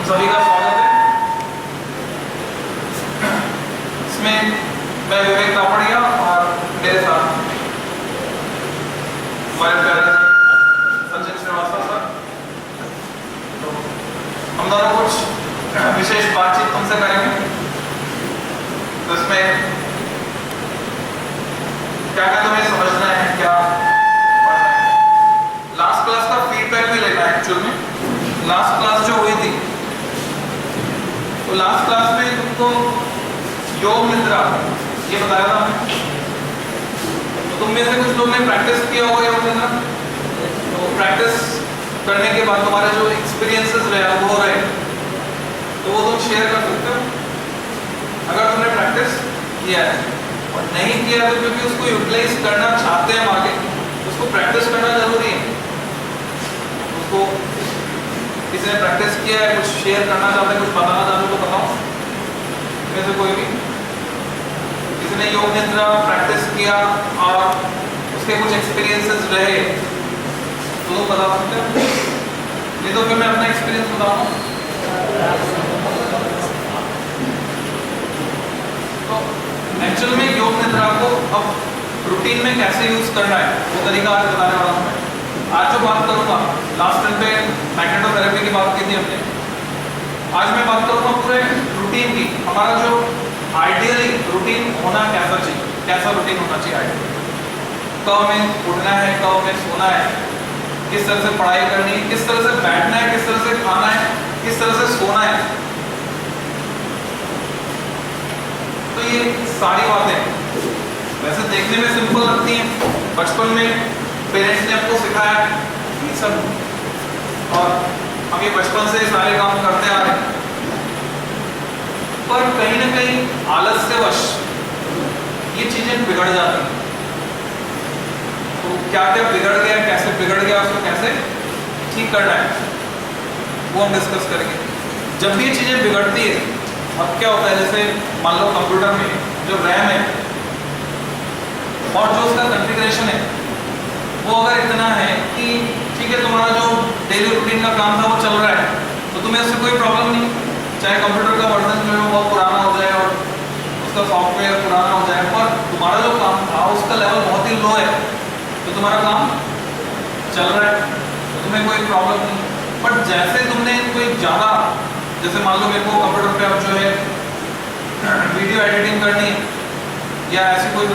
सभी का स्वागत है। इसमें मैं विवेक तापड़िया और मेरे साथ हमारे प्यारे सचिन श्रीवास्तव सर। तो हम दोनों कुछ विशेष बातचीत तुमसे करेंगे। तो इसमें क्या क्या तुम्हें समझना है, क्या पढ़ना है। लास्ट क्लास का फीडबैक भी लेना है। एक्चुअल में लास्ट क्लास जो हुई थी, तो लास्ट क्लास में तुमको योग निद्रा ये बताया था हमने। तो तुम में से कुछ लोग ने प्रैक्टिस किया होगा योग निद्रा। तो प्रैक्टिस करने के बाद तुम्हारे जो एक्सपीरियंसेस रहे, अनुभव रहे, तो वो तुम शेयर कर सकते हो अगर तुमने प्रैक्टिस किया है। और नहीं किया तो क्योंकि उसको यूटिलाइज करना चाहते हैं आगे, उसको प्रैक्टिस करना जरूरी है। उसको किसी ने प्रैक्टिस किया है, कुछ शेयर करना चाहते हैं, कुछ बताना चाहते हो तो बताओ। इसमें से कोई भी किसी ने योग निद्रा प्रैक्टिस किया और उसके कुछ एक्सपीरियंसेस रहे तो लोग बता सकते हो। नहीं तो फिर मैं अपना एक्सपीरियंस बताऊंगा। तो एक्चुअल में योग निद्रा को अब रूटीन में कैसे यूज करना है वो तरीका आज बताने वाला हूं मैं। आज जो बात करूंगा, लास्ट टाइम पे मैग्नेटोथेरेपी की बात की थी हमने, आज मैं बात करूंगा पूरे रूटीन की। हमारा जो आइडियली रूटीन होना कैसा चाहिए, कैसा रूटीन होना चाहिए आइडियली। कब हमें उठना है, कब हमें सोना है, किस तरह से पढ़ाई करनी है, किस तरह से बैठना है, किस तरह से खाना है, किस तरह से सोना है। तो ये सारी बातें वैसे देखने में सिंपल लगती हैं, बचपन में पेरेंट्स ने आपको सिखाया ये सब, और हम ये बचपन से सारे काम करते आ रहे हैं। पर कहीं ना कहीं आलस्यवश ये चीजें बिगड़ जाती हैं। तो क्या क्या बिगड़ गया, कैसे बिगड़ गया, उसको कैसे ठीक करना है वो हम डिस्कस करेंगे। जब भी ये चीजें बिगड़ती है, अब क्या होता है, जैसे मान लो कंप्यूटर में जो रैम है और जो उसका कॉन्फ़िगरेशन है वो अगर इतना है कि ठीक है, तुम्हारा जो डेली रूटीन का काम था वो चल रहा है, तो तुम्हें उससे कोई प्रॉब्लम नहीं। चाहे कंप्यूटर का वर्जन जो है वो बहुत पुराना हो जाए और उसका सॉफ्टवेयर पुराना हो जाए, पर तुम्हारा जो काम था उसका लेवल बहुत ही लो है, तो तुम्हारा काम चल रहा है, तो तुम्हें कोई प्रॉब्लम नहीं। बट जैसे तुमने कोई ज़्यादा, जैसे मान लो मेरे को कंप्यूटर पे अब जो है वीडियो एडिटिंग करनी है या ऐसी कोई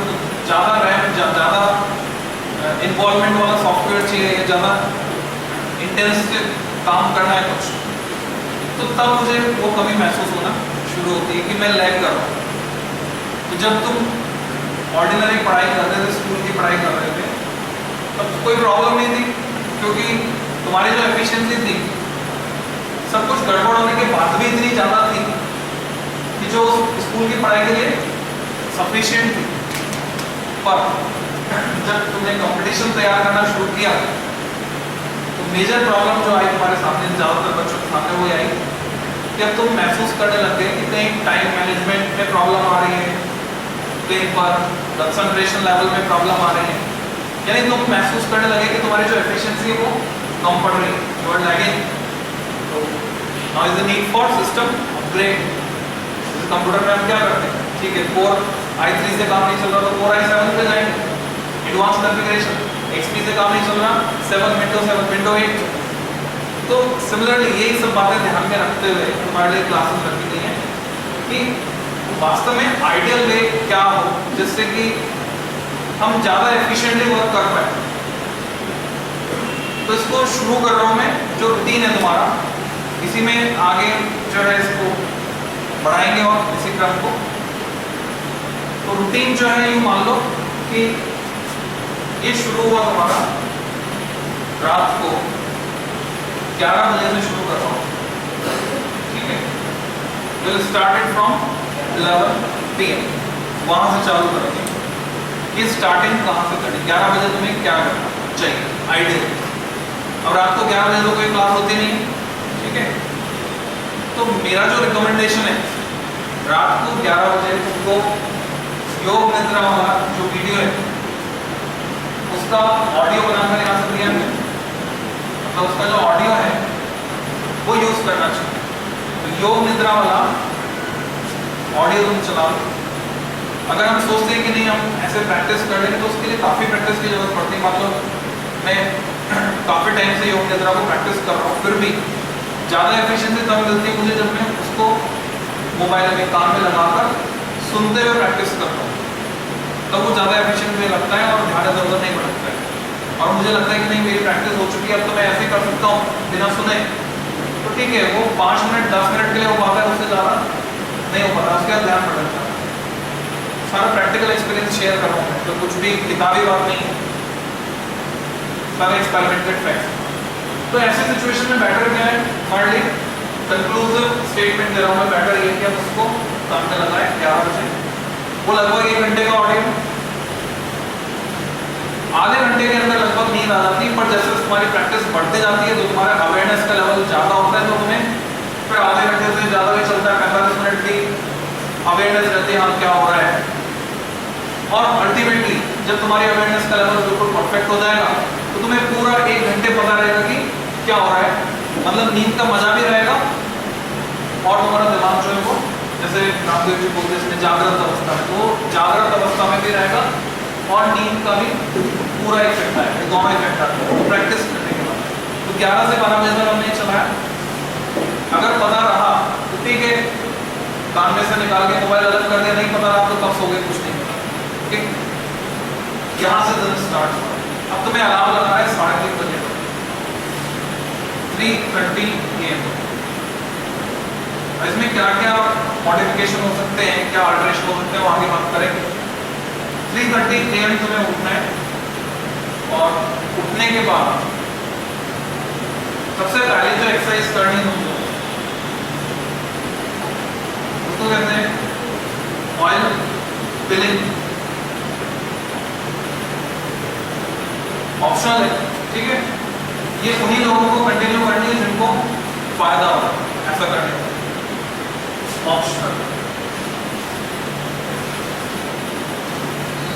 ज़्यादा रैम, ज़्यादा इन्वॉल्वमेंट वाला सॉफ्टवेयर चाहिए या ज़्यादा इंटेंसिव काम करना है कुछ, तो तब मुझे वो कमी महसूस होना शुरू होती है कि मैं लैग कर रहा हूँ। तो जब तुम ऑर्डिनरी पढ़ाई कर रहे थे, स्कूल की पढ़ाई कर रहे थे, तब कोई प्रॉब्लम नहीं थी, क्योंकि तुम्हारी जो एफिशिएंसी थी सब कुछ गड़बड़ होने के बाद भी इतनी ज़्यादा थी कि जो स्कूल की पढ़ाई के लिए सफिशिएंट थी। पर जब तुमने कंपटीशन तैयार करना शुरू किया तो मेजर प्रॉब्लम जो आई तुम्हारे सामने, ज़्यादातर बच्चों के सामने, वो आई कि अब तुम महसूस करने लगे कि कहीं टाइम मैनेजमेंट में प्रॉब्लम आ रही है, कहीं पर कंसंट्रेशन लेवल में प्रॉब्लम आ रही है। यानी तुम महसूस करने लगे कि तुम्हारी जो एफिशिएंसी है वो कम पड़ रही है, यू आर लैगिंग। तो now is the need for system upgrade. Computer में हम क्या करते हैं, ठीक है, Core i3 से काम नहीं चल रहा तो Core i7 पे जाएंगे, एडवांस कॉन्फ़िगरेशन। XP से काम नहीं चल रहा, 7 Windows 8। तो सिमिलरली यही सब बातें ध्यान में रखते हुए हमारे लिए क्लासेस रखी गई हैं कि वास्तव में आइडियल वे क्या हो जिससे कि हम ज़्यादा एफिशिएंटली वर्क कर पाए। तो इसको शुरू कर रहा हूँ मैं, जो रूटीन है तुम्हारा, इसी में आगे जो है इसको बढ़ाएंगे और इसी क्रम को। तो रूटीन जो है यूँ मान लो कि ये शुरू हुआ तुम्हारा रात को 11 बजे से शुरू कर रहा हूँ, ठीक है। विल स्टार्टेड फ्रॉम 11 PM, वहाँ से चालू करेंगे। ये स्टार्टिंग कहाँ से करें, 11 बजे तुम्हें क्या करना चाहिए आइडियल। अब रात को 11 बजे तो कोई क्लास होती नहीं, ठीक है। तो मेरा जो रिकमेंडेशन है, रात को 11 बजे तुमको योग निद्रा वाला जो वीडियो है उसका ऑडियो बनाकर यहाँ से दिया है, मतलब उसका जो ऑडियो है वो यूज करना चाहिए। योग निद्रा वाला ऑडियो तुम चला लो। अगर हम सोचते हैं कि नहीं हम ऐसे प्रैक्टिस कर लेंगे तो उसके लिए काफ़ी प्रैक्टिस की जरूरत पड़ती है। मतलब मैं काफ़ी टाइम से योग निद्रा को प्रैक्टिस कर रहा हूँ, फिर भी ज़्यादा एफिशिएंसी तब मिलती है मुझे जब मैं उसको मोबाइल में कान में लगाकर सुनते हुए प्रैक्टिस करता हूँ, तब वो ज़्यादा एफिशिएंट मुझे लगता है और ध्यान इधर उधर नहीं भटकता है। और मुझे लगता है कि नहीं मेरी प्रैक्टिस हो चुकी है, अब तो मैं ऐसे ही कर सकता हूँ बिना सुने, तो ठीक है वो 5 मिनट 10 मिनट के लिए हो पाता है, उससे ज़्यादा नहीं हो पाता, उसके बाद ध्यान भटकता है। सारा प्रैक्टिकल एक्सपीरियंस शेयर कर रहा हूँ, तो कुछ भी किताबी बात नहीं है, सारे एक्सपेरिमेंटेड फैक्ट। तो ऐसी सिचुएशन में बेटर क्या है, हार्डली कंक्लूसिव स्टेटमेंट दे रहा हूँ मैं, बेटर ये कि आप उसको काम में लगाएं 11 बजे। वो लगभग 1 घंटे का ऑडियो, आधे घंटे के अंदर लगभग नींद आ जाती है, पर जैसे तुम्हारी प्रैक्टिस बढ़ते जाती है तो तुम्हारा अवेयरनेस का लेवल ज़्यादा होता है, तो तुम्हें फिर आधे घंटे से ज़्यादा भी चलता है, 45 मिनट की अवेयरनेस रहती है हाँ क्या हो रहा है। और अल्टीमेटली जब तुम्हारी अवेयरनेस का लेवल बिल्कुल परफेक्ट हो जाएगा तो तुम्हें पूरा 1 घंटे पता रहेगा कि क्या हो रहा है, मतलब नींद का मजा भी रहेगा और तुम्हारा दिमाग जो है वो जैसे रामदेव जी बोलते हैं जागृत अवस्था में, तो जागृत अवस्था में भी रहेगा और नींद का भी पूरा इफेक्ट आएगा, दोनों इफेक्ट आते हैं प्रैक्टिस करने के बाद। तो 11 से 12 बजे तक हमने चलाया, अगर पता रहा तो ठीक है, कान में से निकाल के मोबाइल अलग कर दिया, नहीं पता रहा तो कब सो गए कुछ नहीं पता। ठीक, यहाँ से दिन स्टार्ट हुआ। अब तुम्हें अलार्म लगा है 3:30 बजे, 3:30 AM। इसमें क्या क्या मॉडिफिकेशन हो सकते हैं, क्या अल्टरेशन हो सकते हैं, वो आगे बात करेंगे। 3:30 AM तुम्हें उठना है और उठने के बाद सबसे पहले जो एक्सरसाइज करनी तुमको उसको कहते हैं ऑयल पिलिंग। ऑप्शनल है, ठीक है, ये उन्हीं लोगों को कंटिन्यू करनी है जिनको फायदा हो ऐसा करने का। ऑप्शनल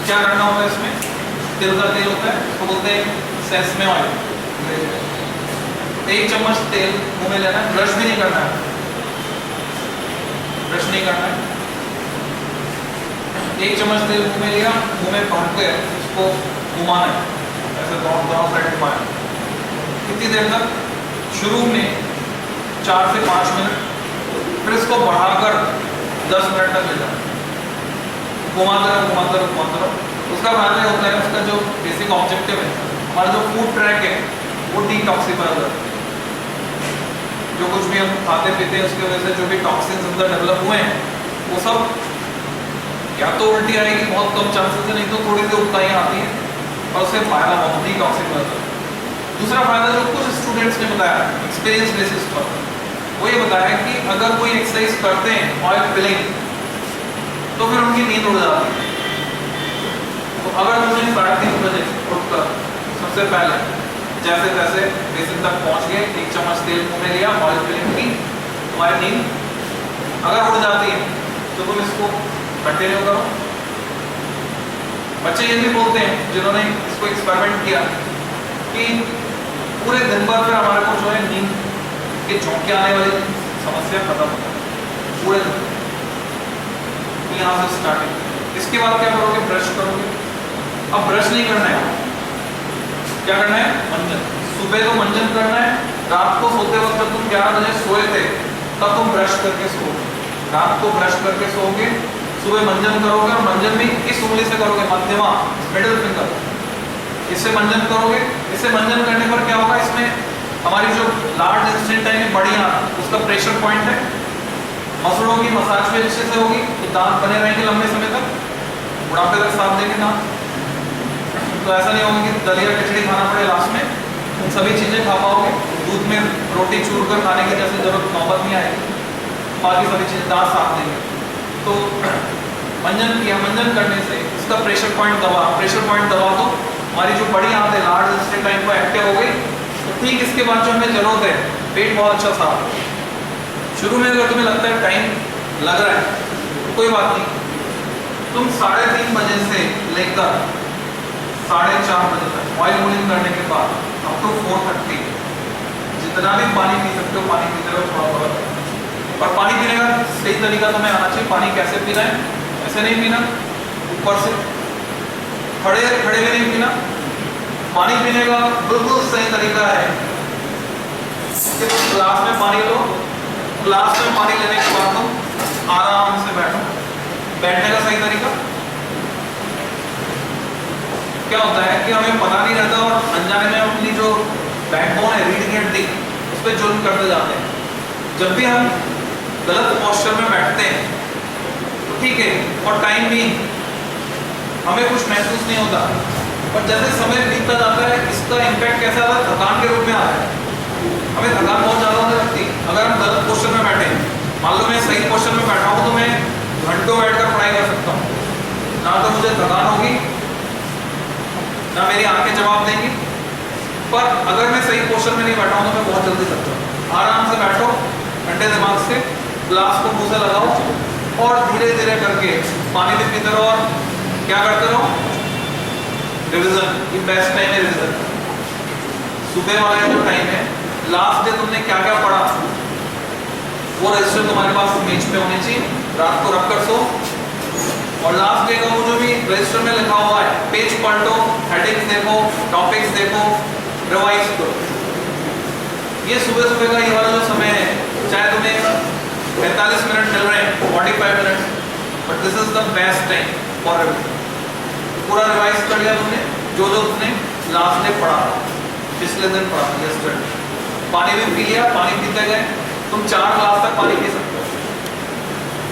क्या करना होता है इसमें, तिल का तेल होता है, उसको बोलते हैं सेसमे ऑयल। 1 चम्मच तेल मुंह में लेना है, ब्रश भी नहीं करना है, ब्रश नहीं करना है। 1 चम्मच तेल मुंह में लिया, मुंह में भर के उसको घुमाना है, ऐसे दोनों साइड घुमाना। कितनी देर तक, शुरू में 4 से 5 मिनट, फिर इसको बढ़ाकर 10 मिनट तक ले जाना, घुमाते रहो घुमाते रहो घुमाते रहो। उसका फायदा होता है, उसका जो बेसिक ऑब्जेक्टिव है, हमारा जो फूड ट्रैक है वो डिटॉक्सिफाई हो जाता है। जो कुछ भी हम खाते पीते हैं उसकी वजह से जो भी टॉक्सिन्स अंदर डेवलप हुए हैं वो सब या तो उल्टी आएगी, बहुत कम चांसेस है, नहीं तो थोड़ी सी उल्टाइयाँ आती हैं और उससे फायदा बहुत डिटॉक्सिफाई हो जाता है। दूसरा फायदा जो कुछ स्टूडेंट्स ने बताया एक्सपीरियंस बेसिस पर, वो ये बताया कि अगर कोई एक्सरसाइज करते हैं ऑयल फिलिंग तो फिर उनकी नींद उड़ जाती है। तो अगर तुमने 3:30 बजे उठकर सबसे पहले जैसे तैसे बेसिन तक पहुंच गए, 1 चम्मच तेल मुंह में लिया, ऑयल फिलिंग की, तुम्हारी नींद अगर उड़ जाती है तो तुम इसको कंटिन्यू करो। बच्चे ये भी बोलते हैं जिन्होंने इसको एक्सपेरिमेंट किया कि पूरे दिन भर फिर हमारे को जो है नींद के झोंके आने वाली समस्या खत्म हो जाए पूरे दिन। यहाँ से स्टार्टिंग, इसके बाद क्या करोगे, ब्रश करोगे। अब ब्रश नहीं करना है, क्या करना है, मंजन। सुबह तो मंजन करना है, रात को सोते वक्त जब तुम 11 बजे सोए थे तब तुम ब्रश करके सोओगे, रात को ब्रश करके सोओगे, सुबह मंजन करोगे और मंजन भी इस उंगली से करोगे, मध्यमा मिडिल फिंगर, इससे मंजन करोगे। इससे मंजन करने पर क्या होगा, इसमें हमारी जो लार्ज इंटेस्टाइन है बड़ी आंत, उसका प्रेशर पॉइंट है, मसलों की मसाज भी अच्छे से होगी, तो दांत बने रहेंगे लंबे समय तक, बुढ़ापे तक साथ देंगे दांत। तो ऐसा नहीं होगा कि दलिया खिचड़ी खाना पड़े लास्ट में, तुम सभी चीज़ें खा पाओगे, दूध में रोटी चूर कर खाने की जैसे जरूरत नौबत नहीं आएगी, बाकी सभी चीज़ें दांत साथ देंगे। तो मंजन किया, मंजन करने से इसका प्रेशर पॉइंट दबा, प्रेशर पॉइंट दबा तो हमारी जो बड़ी आंत है लार्ज इंटेस्टाइन को एक्टिव हो गई। तो ठीक इसके बाद जो हमें जरूरत है, पेट बहुत अच्छा साफ। शुरू में अगर तुम्हें लगता है टाइम लग रहा है तो कोई बात नहीं, तुम 3:30 बजे से लेकर 4:30 बजे तक ऑयल मूलिंग करने के बाद अप टू 4:30 जितना भी पानी पी सकते हो पानी पीते रहो, थोड़ा थोड़ा और पानी पीने का सही तरीका तुम्हें आना चाहिए। पानी कैसे पीना है, ऐसे नहीं पीना ऊपर से, खड़े खड़े भी नहीं पीना। पानी पीने का बिल्कुल सही तरीका है कि तुम ग्लास में पानी लो, ग्लास में पानी लेने के बाद तुम आराम से बैठो। बैठने का सही तरीका क्या होता है कि हमें पता नहीं रहता और अनजाने में अपनी जो बैकबोन है, रीढ़ की हड्डी, उस पर जुल्म करते जाते हैं। जब भी हम गलत पोस्चर में बैठते हैं तो ठीक है, और टाइम भी हमें कुछ महसूस नहीं होता, पर जैसे समय बीतता जाता है इसका इम्पैक्ट कैसा आता है, थकान के रूप में आता है। हमें थकान बहुत ज़्यादा होने लगती है अगर हम गलत पोस्चर में बैठे हैं। मान लो मैं सही पोस्चर में बैठा हूँ तो मैं घंटों बैठकर पढ़ाई कर सकता हूँ, ना तो मुझे थकान होगी ना मेरी आंखें जवाब देंगी। पर अगर मैं सही पोस्चर में नहीं बैठा हूँ तो मैं बहुत जल्दी सकता हूँ। आराम से बैठो, ठंडे दिमाग से, ग्लास को मुंह से लगाओ और धीरे धीरे करके पानी भी पीते रहो और क्या करते रहो, रिविजन। ये बेस्ट टाइम है रिविजन। सुबह वाला जो टाइम है, लास्ट डे तुमने क्या क्या पढ़ा वो रजिस्टर तुम्हारे पास मेज पे होने चाहिए। रात को रख कर सो और लास्ट डे का वो जो भी रजिस्टर में लिखा हुआ है पेज पलटो, हेडिंग्स देखो, टॉपिक्स देखो, रिवाइज करो। ये सुबह सुबह का ये वाला जो समय है, चाहे तुम्हें 45 मिनट मिल रहे हैं, 45 minute, but this is the best time for revision. पूरा रिवाइज कर लिया तुमने जो जो तुमने लास्ट डे पढ़ा, पिछले दिन पढ़ा, यस्टरडे। पानी भी पी लिया, पानी पीते गए, तुम 4 ग्लास तक पानी पी सकते हो।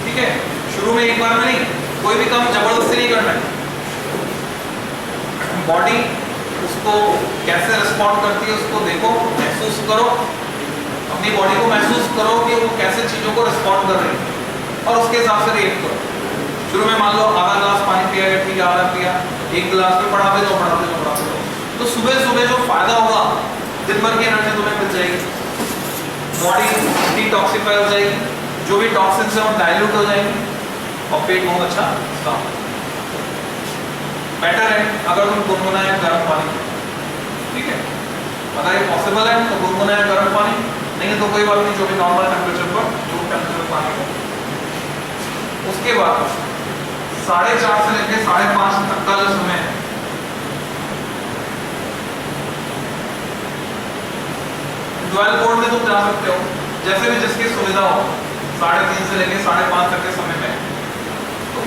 ठीक है, शुरू में एक बार में नहीं, कोई भी काम जबरदस्ती नहीं करना है। बॉडी उसको कैसे रिस्पॉन्ड करती है उसको देखो, महसूस करो, अपनी बॉडी को महसूस करो कि वो कैसे चीज़ों को रिस्पॉन्ड कर रही है और उसके हिसाब से रिएक्ट करो। शुरू में मान लो आधा ग्लास पानी पिया गया, ठीक है, आधा पिया, एक गिलास में बढ़ाते जाओ बढ़ाते जाओ बढ़ाते जाओ, तो सुबह सुबह जो फायदा होगा, दिन भर की एनर्जी तुम्हें मिल जाएगी, बॉडी डिटॉक्सिफाई हो जाएगी, जो भी टॉक्सिन्स है वो डाइल्यूट हो जाएंगे और पेट बहुत अच्छा काम। बेटर है अगर तुम गुनगुनाया गर्म पानी, ठीक है, अगर ये पॉसिबल है तो गुनगुनाया गर्म पानी, नहीं है तो कोई बात नहीं, जो भी नॉर्मल टेम्परेचर पर रूम टेम्परेचर पानी हो। उसके बाद 4:30 से लेकर 5:30 तक का जो समय है, ड्वेल बोर्ड में तुम जा सकते हो, जैसे भी जिसकी सुविधा हो, 3:30 से लेकर 5:30 तक के समय में तो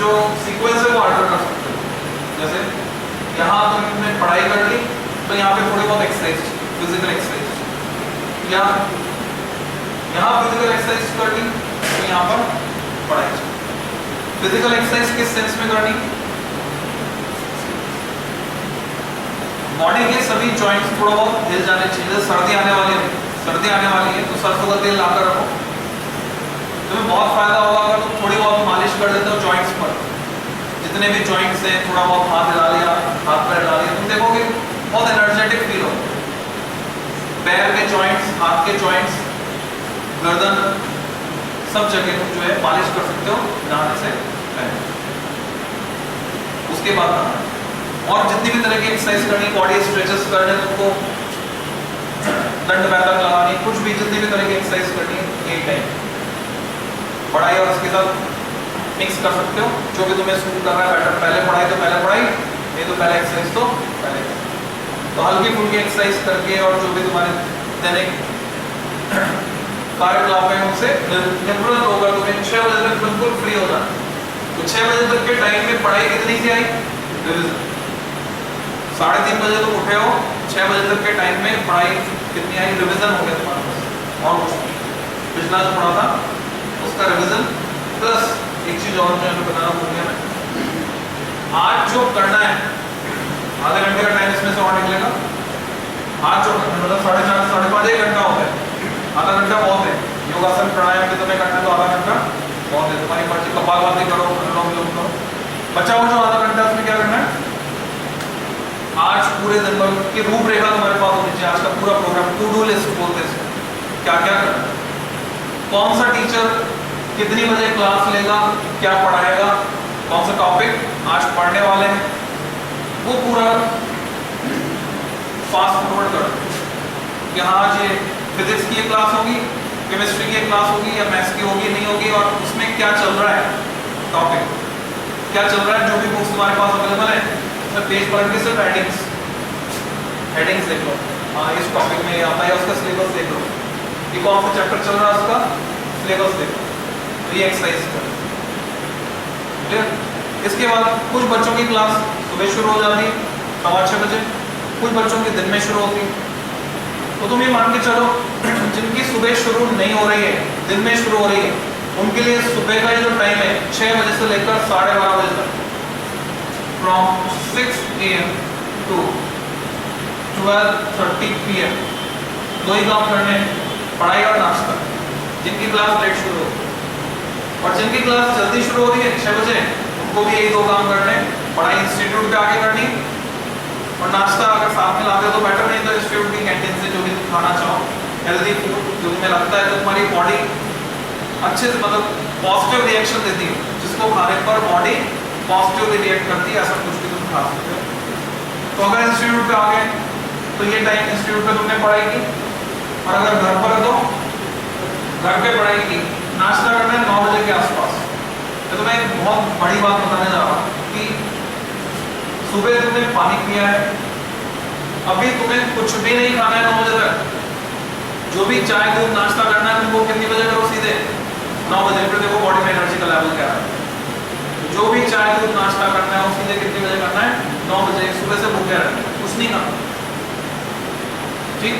जो सीक्वेंस है वो ऑर्डर कर सकते हो। जैसे यहाँ तुमने पढ़ाई कर ली तो यहाँ पे थोड़ी बहुत एक्सरसाइज, फिजिकल एक्सरसाइज, या यहाँ फिजिकल एक्सरसाइज कर ली तो यहाँ पर पढ़ाई। फिजिकल एक्सरसाइज किस सेंस में करनी, बॉडी के सभी जॉइंट्स थोड़ा बहुत हिल जाने चाहिए। सर्दी आने वाली है, सर्दी आने वाली है तो सरसों का तेल लाकर रखो, तुम्हें बहुत फायदा होगा अगर तुम थोड़ी बहुत मालिश कर देते हो जॉइंट्स पर। जितने भी जॉइंट्स हैं थोड़ा बहुत हाथ हिला लिया, हाथ पैर हिला लिया, तुम देखोगे बहुत एनर्जेटिक फील हो। पैर के जॉइंट्स, हाथ के जॉइंट्स, गर्दन, सब जगह तुम जो है मालिश कर सकते हो नहाने से पहले। उसके बाद नहाना, और जितनी भी तरह की एक्सरसाइज करनी, बॉडी स्ट्रेचेस करने, तुमको दंड बैठक लगानी, कुछ भी जितनी भी तरह की एक्सरसाइज करनी है, यही टाइम पढ़ाई और उसके साथ मिक्स कर सकते हो जो भी तुम्हें सूट कर रहा है बेटर। पहले पढ़ाई तो पहले पढ़ाई, नहीं तो पहले एक्सरसाइज तो पहले। तो हल्की फुल्की एक्सरसाइज करके और जो भी तुम्हारे दैनिक कार्यकलाप है उनसे निवृत्त होकर तुम्हें 6 बजे तक बिल्कुल फ्री हो जाना। तो 6 बजे तक के टाइम में पढ़ाई कितनी सी आई, रिविजन। 3:30 बजे तुम उठे हो, 6 बजे तक के टाइम में पढ़ाई कितनी आई, रिविजन हो गया तुम्हारे पास। और कुछ पिछला जो पढ़ा था उसका रिविजन प्लस एक चीज और मैं बताना भूल गया, मैं आज जो करना है, आधे घंटे का टाइम इसमें से और निकलेगा। आज जो मतलब 4:30 5:30 1 घंटा होता है, आधा घंटा बहुत है। योगासन प्राणायाम भी तुम्हें करना है तो आधा घंटा बहुत है, तुम्हारी मर्जी। कपालभाति करो, अनुलोम विलोम करो, बचा हुआ जो आधा घंटा उसमें क्या करना है, आज पूरे दिन भर की रूपरेखा तुम्हारे पास होनी चाहिए। आज का पूरा प्रोग्राम, टू डू लिस्ट बोलते हैं, क्या क्या करना है, कौन सा टीचर कितनी बजे क्लास लेगा, क्या पढ़ाएगा, कौन सा टॉपिक आज पढ़ने वाले हैं, वो पूरा फास्ट फॉरवर्ड कर। यहाँ आज ये फिजिक्स की क्लास होगी, केमिस्ट्री की क्लास होगी या मैथ्स की होगी नहीं होगी, और उसमें क्या चल रहा है टॉपिक, क्या चल रहा है, जो भी बुक्स तुम्हारे पास अवेलेबल है उसमें पेज पलट के सिर्फ हेडिंग्स देख लो, हाँ इस टॉपिक में आता है, उसका सिलेबस देख लो, ये कौन सा चैप्टर चल रहा है उसका सिलेबस देख लो, तो ये एक्सरसाइज कर। इसके बाद कुछ बच्चों की क्लास सुबह शुरू हो जाती है 6:15 बजे, कुछ बच्चों की दिन में शुरू होती है। तो तुम ये मान के चलो जिनकी सुबह शुरू नहीं हो रही है, दिन में शुरू हो रही है, उनके लिए सुबह का जो टाइम है 6 बजे से लेकर 12:30 बजे तक, फ्रॉम 6 AM टू 12:30 PM, दो ही काम करने हैं, पढ़ाई और नाश्ता। जिनकी क्लास लेट शुरू हो और जिनकी क्लास जल्दी शुरू हो रही है 6 बजे, उनको भी यही दो काम करने, पढ़ाई इंस्टीट्यूट पे आके करनी और नाश्ता अगर साथ में लाते हो तो बेटर, नहीं तो इंस्टीट्यूट की कैंटीन से जो भी तुम खाना चाहो हेल्दी फूड जो तुम्हें लगता है तो तुम्हारी बॉडी अच्छे से मतलब पॉजिटिव रिएक्शन देती है, जिसको खाने पर बॉडी पॉजिटिवली रिएक्ट करती है, ऐसा कुछ भी तुम खा सकते हो। तो अगर इंस्टीट्यूट पे आ गए तो ये टाइम इंस्टीट्यूट पे तुमने पढ़ाई की, और अगर घर पर है तो घर पे पढ़ाई की। नाश्ता करना है 9 बजे के आसपास। तो मैं एक बहुत बड़ी बात बताने जा रहा हूँ कि सुबह तुमने पानी पिया है, अभी तुम्हें कुछ भी नहीं खाना है 9 बजे तक, जो भी चाय दूध नाश्ता करना है तुमको कितनी बजे करो, सीधे 9 बजे। फिर देखो बॉडी में एनर्जी का लेवल क्या है, जो भी चाय दूध नाश्ता करना है वो सीधे कितने बजे करना है, 9 बजे। सुबह से भूखे रहना, कुछ नहीं खाना, ठीक।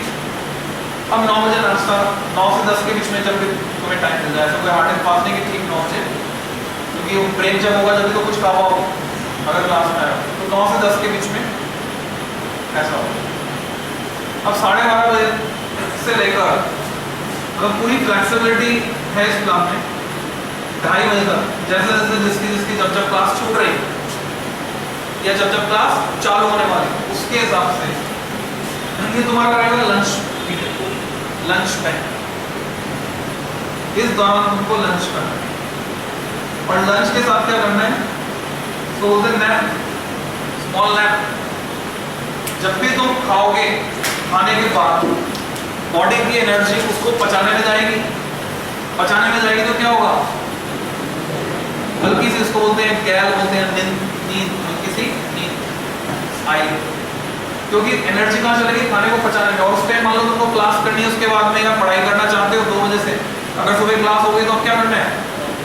अब 9 बजे नाश्ता, 9 से 10 के बीच में जब भी तुम्हें टाइम मिल जाए, कोई हार्ड एंड फास्ट नहीं कि ठीक 9 बजे, क्योंकि वो ब्रेक जब होगा जब तो कुछ खा पाओ अगर क्लास में आए, तो 9 से 10 के बीच में ऐसा होगा। अब 12:30 बजे से लेकर अगर पूरी फ्लेक्सिबिलिटी है इस प्लान में 2:30 बजे तक, जैसे जैसे जिसकी जब क्लास छूट रही या जब क्लास चालू होने वाली, उसके हिसाब से ये तुम्हारा रहेगा लंच पीरियड, लंच टाइम। इस दौरान तुमको लंच करना है, और लंच के साथ क्या करना है, तो नैप, स्मॉल नैप। जब भी तुम खाओगे, खाने के बाद बॉडी की एनर्जी उसको पचाने में जाएगी, पचाने में जाएगी तो क्या होगा, हल्की सी इसको बोलते हैं गैल, बोलते हैं नींद, हल्की सी नींद आई, क्योंकि एनर्जी कहाँ चलेगी, खाने को पचाने में। और उस टाइम मान लो तुमको क्लास करनी है, उसके बाद में या पढ़ाई करना चाहते हो 2 बजे से, अगर सुबह क्लास हो गई तो अब क्या करना है,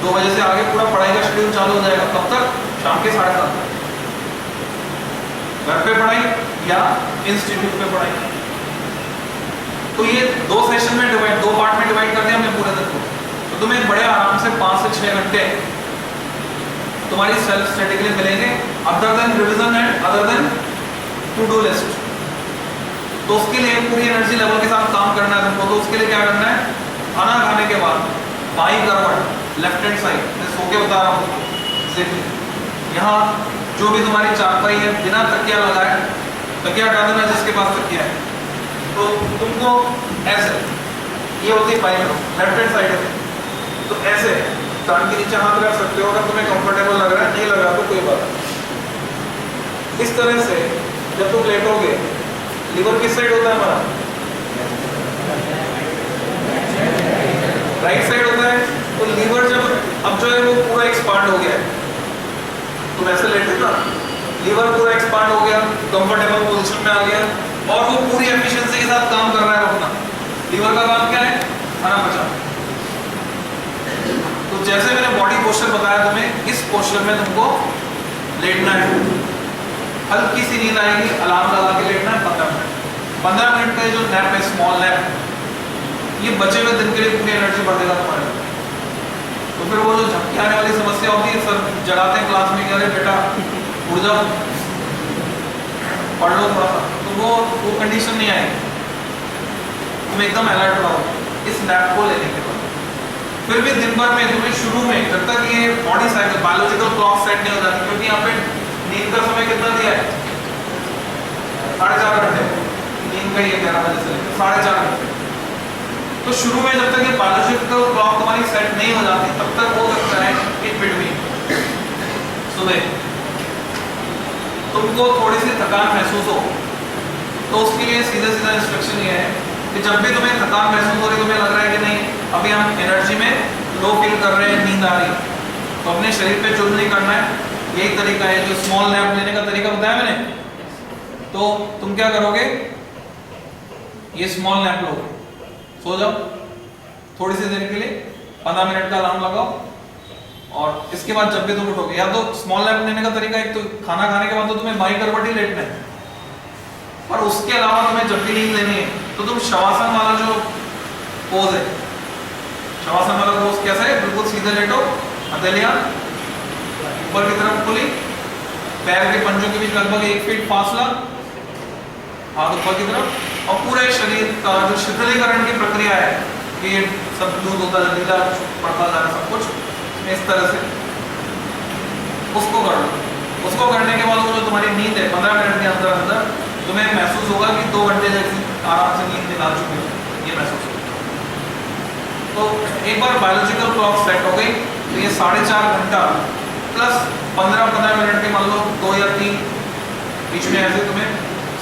2 बजे से आगे पूरा पढ़ाई का शेड्यूल चालू हो जाएगा, कब तक, शाम के 7:30 तक। घर पे पढ़ाई या इंस्टीट्यूट पे पढ़ाई। तो ये 2 सेशन में डिवाइड, 2 पार्ट में डिवाइड कर दिया हमने पूरे दिन को। तो तुम्हें बड़े आराम से 5 से 6 घंटे तुम्हारी सेल्फ स्टडी के लिए मिलेंगे, other than revision and other than to do list. तो उसके लिए पूरी एनर्जी लेवल के साथ काम करना है तुमको। तो उसके लिए क्या करना है, खाना खाने के बाद बाई करवट, लेफ्ट हैंड साइड, मैं सो के बता रहा हूँ, यहाँ जो भी तुम्हारी चारपाई है बिना तकिया लगाए, तकिया हटा देना जिसके पास तकिया है, तो तुमको ऐसे, ये होती है बाई लेफ्ट हैंड साइड है, तो ऐसे कान के नीचे हाथ रख सकते हो, अगर तुम्हें कंफर्टेबल लग रहा है, नहीं लग रहा तो कोई बात नहीं। इस तरह से जब तुम लेटोगे, लीवर किस साइड होता है हमारा, राइट साइड होता है। तो लीवर जब अब जो है वो पूरा एक्सपांड हो गया है, तुम ऐसे लेटे ना, लीवर पूरा एक्सपांड हो गया, कंफर्टेबल पोजीशन में आ गया, और वो पूरी एफिशिएंसी के साथ काम कर रहा है अपना। लीवर का काम क्या है, खाना पचाना। तो जैसे मैंने बॉडी पोस्चर बताया तुम्हें, इस पोस्चर में तुमको लेटना है, हल्की सी नींद आएगी, अलार्म लगा के लेटना है 15 मिनट। 15 मिनट का जो नैप है, स्मॉल नैप, ये बचे हुए दिन के लिए पूरी एनर्जी बढ़ देगा तुम्हारे। तो फिर वो जो झपकी आने वाली समस्या होती है, सर जगाते हैं क्लास में, अरे बेटा उठ जाओ, पढ़ लो थोड़ा सा, तो वो कंडीशन नहीं आएगी, तुम एकदम अलर्ट रहो इस नैप को लेने के बाद। फिर भी दिन भर में तुम्हें शुरू में, जब तक ये body cycle biological clock set नहीं हो जाती, क्योंकि यहाँ पे नींद का समय कितना दिया है, 4.5 घंटे नींद का, ये 11 बजे से लेकर 4.5 घंटे। तो शुरू में जब तक ये बायोलॉजिकल क्लॉक तुम्हारी सेट नहीं हो जाती, तब तक हो सकता है इन बिटवीन सुबह तुमको थोड़ी सी थकान महसूस हो। तो उसके लिए सीधा इंस्ट्रक्शन ये है कि जब भी तुम्हें थकान महसूस हो रही, तुम्हें लग रहा है कि नहीं अभी हम एनर्जी में लो फील कर रहे हैं, नींद आ रही है, तो अपने शरीर पे जुल्म नहीं करना है। यही तरीका है जो स्मॉल नैप लेने का तरीका बताया मैंने। तो तुम क्या करोगे, ये स्मॉल नैप लो, सो जाओ थोड़ी सी देर के लिए, 15 मिनट का अलार्म लगाओ, और इसके बाद जब भी तुम उठोगे, या तो स्मॉल नैप लेने का तरीका एक तो खाना खाने के बाद तो तुम्हें बाई करवट ही लेटना है, और उसके अलावा तुम्हें जब भी नींद लेनी है तो तुम शवासन वाला जो पोज है, शवासन वाला पोज कैसा है, बिल्कुल सीधे लेटो, हथेलियां ऊपर की तरफ खुली, पैर के पंजों के बीच लगभग 1 फीट फासला, हाथ ऊपर की तरफ, और पूरे शरीर का जो शिथिलीकरण की प्रक्रिया है, कि सब लूज होता है, ढीला पड़ता जा रहा सब कुछ इस तरह से, उसको कर लो। उसको करने के बाद वो जो तुम्हारी नींद है 15 मिनट के अंदर अंदर तुम्हें महसूस होगा कि 2 घंटे जैसी आराम से नींद निकाल चुके हो, ये महसूस होगा। तो एक बार बायोलॉजिकल क्लॉक सेट हो गई तो ये 4.5 घंटा प्लस 15 मिनट के मान लो 2 या 3 बीच में ऐसे तुम्हें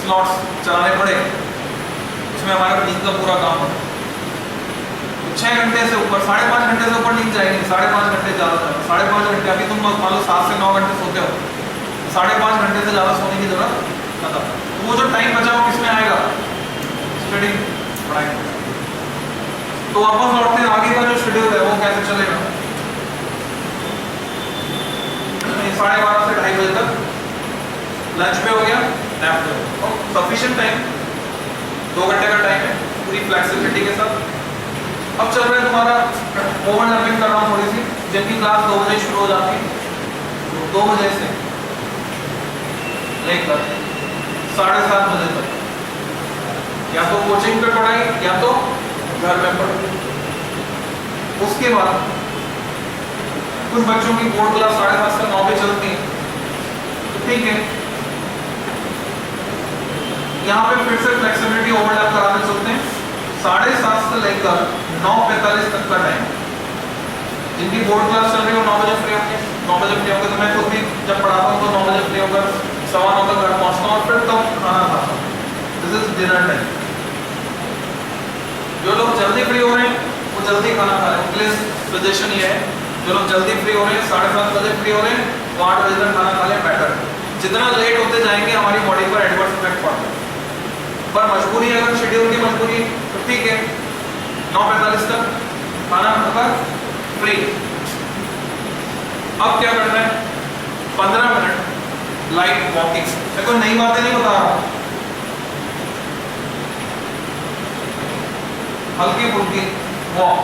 स्लॉट्स चलाने पड़े, उसमें हमारा नींद का पूरा काम होता है। 6 घंटे से ऊपर, 5.5 घंटे से ऊपर नींद जाएगी, 5.5 घंटे ज़्यादा, 5.5 घंटे, अभी तुम मान लो 7 से 9 घंटे सोते हो, 5.5 घंटे से ज़्यादा सोने की जरूरत खत्म। तो वो जो टाइम बचा वो किसमें आएगा, स्टडी पढ़ाई। तो वापस लौटते हैं, आगे का जो शेड्यूल है वो कैसे चलेगा, 12:30 से 2:30 बजे तक लंच पे हो गया, नैप पे हो, और सफिशिएंट टाइम 2 घंटे का टाइम है पूरी फ्लेक्सिबिलिटी के साथ। अब चल रहा है तुम्हारा ओवरलैपिंग कर रहा हूँ थोड़ी सी, जिनकी क्लास 2 बजे शुरू हो जाती है, 2 बजे से लेकर 7:30 बजे तक या तो कोचिंग पे पढ़ाई या तो घर में पढ़ाई। उसके बाद कुछ बच्चों की बोर्ड क्लास 7:30 से 9 बजे चलती है, तो ठीक है, यहाँ पे फिर से फ्लेक्सिबिलिटी ओवरलैप कराने चलते हैं। 7:30 से लेकर 9:45 तक का टाइम, जिनकी बोर्ड क्लास चल रही हो 9 बजे फ्री होंगे, 9 बजे फ्री होंगे। तो मैं खुद भी जब पढ़ाता हूँ तो 9 बजे फ्री होकर 9:15 तक घर पहुँचता हूँ, और फिर तब खाना खाता हूँ। This is dinner time. जो लोग जल्दी फ्री हो रहे हैं वो जल्दी खाना खा रहे हैं, प्लीज सजेशन ये है, जो लोग जल्दी फ्री हो रहे हैं 7:30 बजे फ्री हो रहे हैं, तो 8 बजे तक खाना खा लें, बेटर। जितना लेट होते जाएंगे हमारी बॉडी पर एडवर्स इफेक्ट पड़ता है, पर मजबूरी है, अगर शेड्यूल की मजबूरी तो ठीक है, 9:45 तक खाना खाकर फ्री। अब क्या करना है, 15 मिनट लाइट वॉकिंग। मैं कोई नई बातें नहीं बता रहा हूँ, हल्की फुल्की वॉक,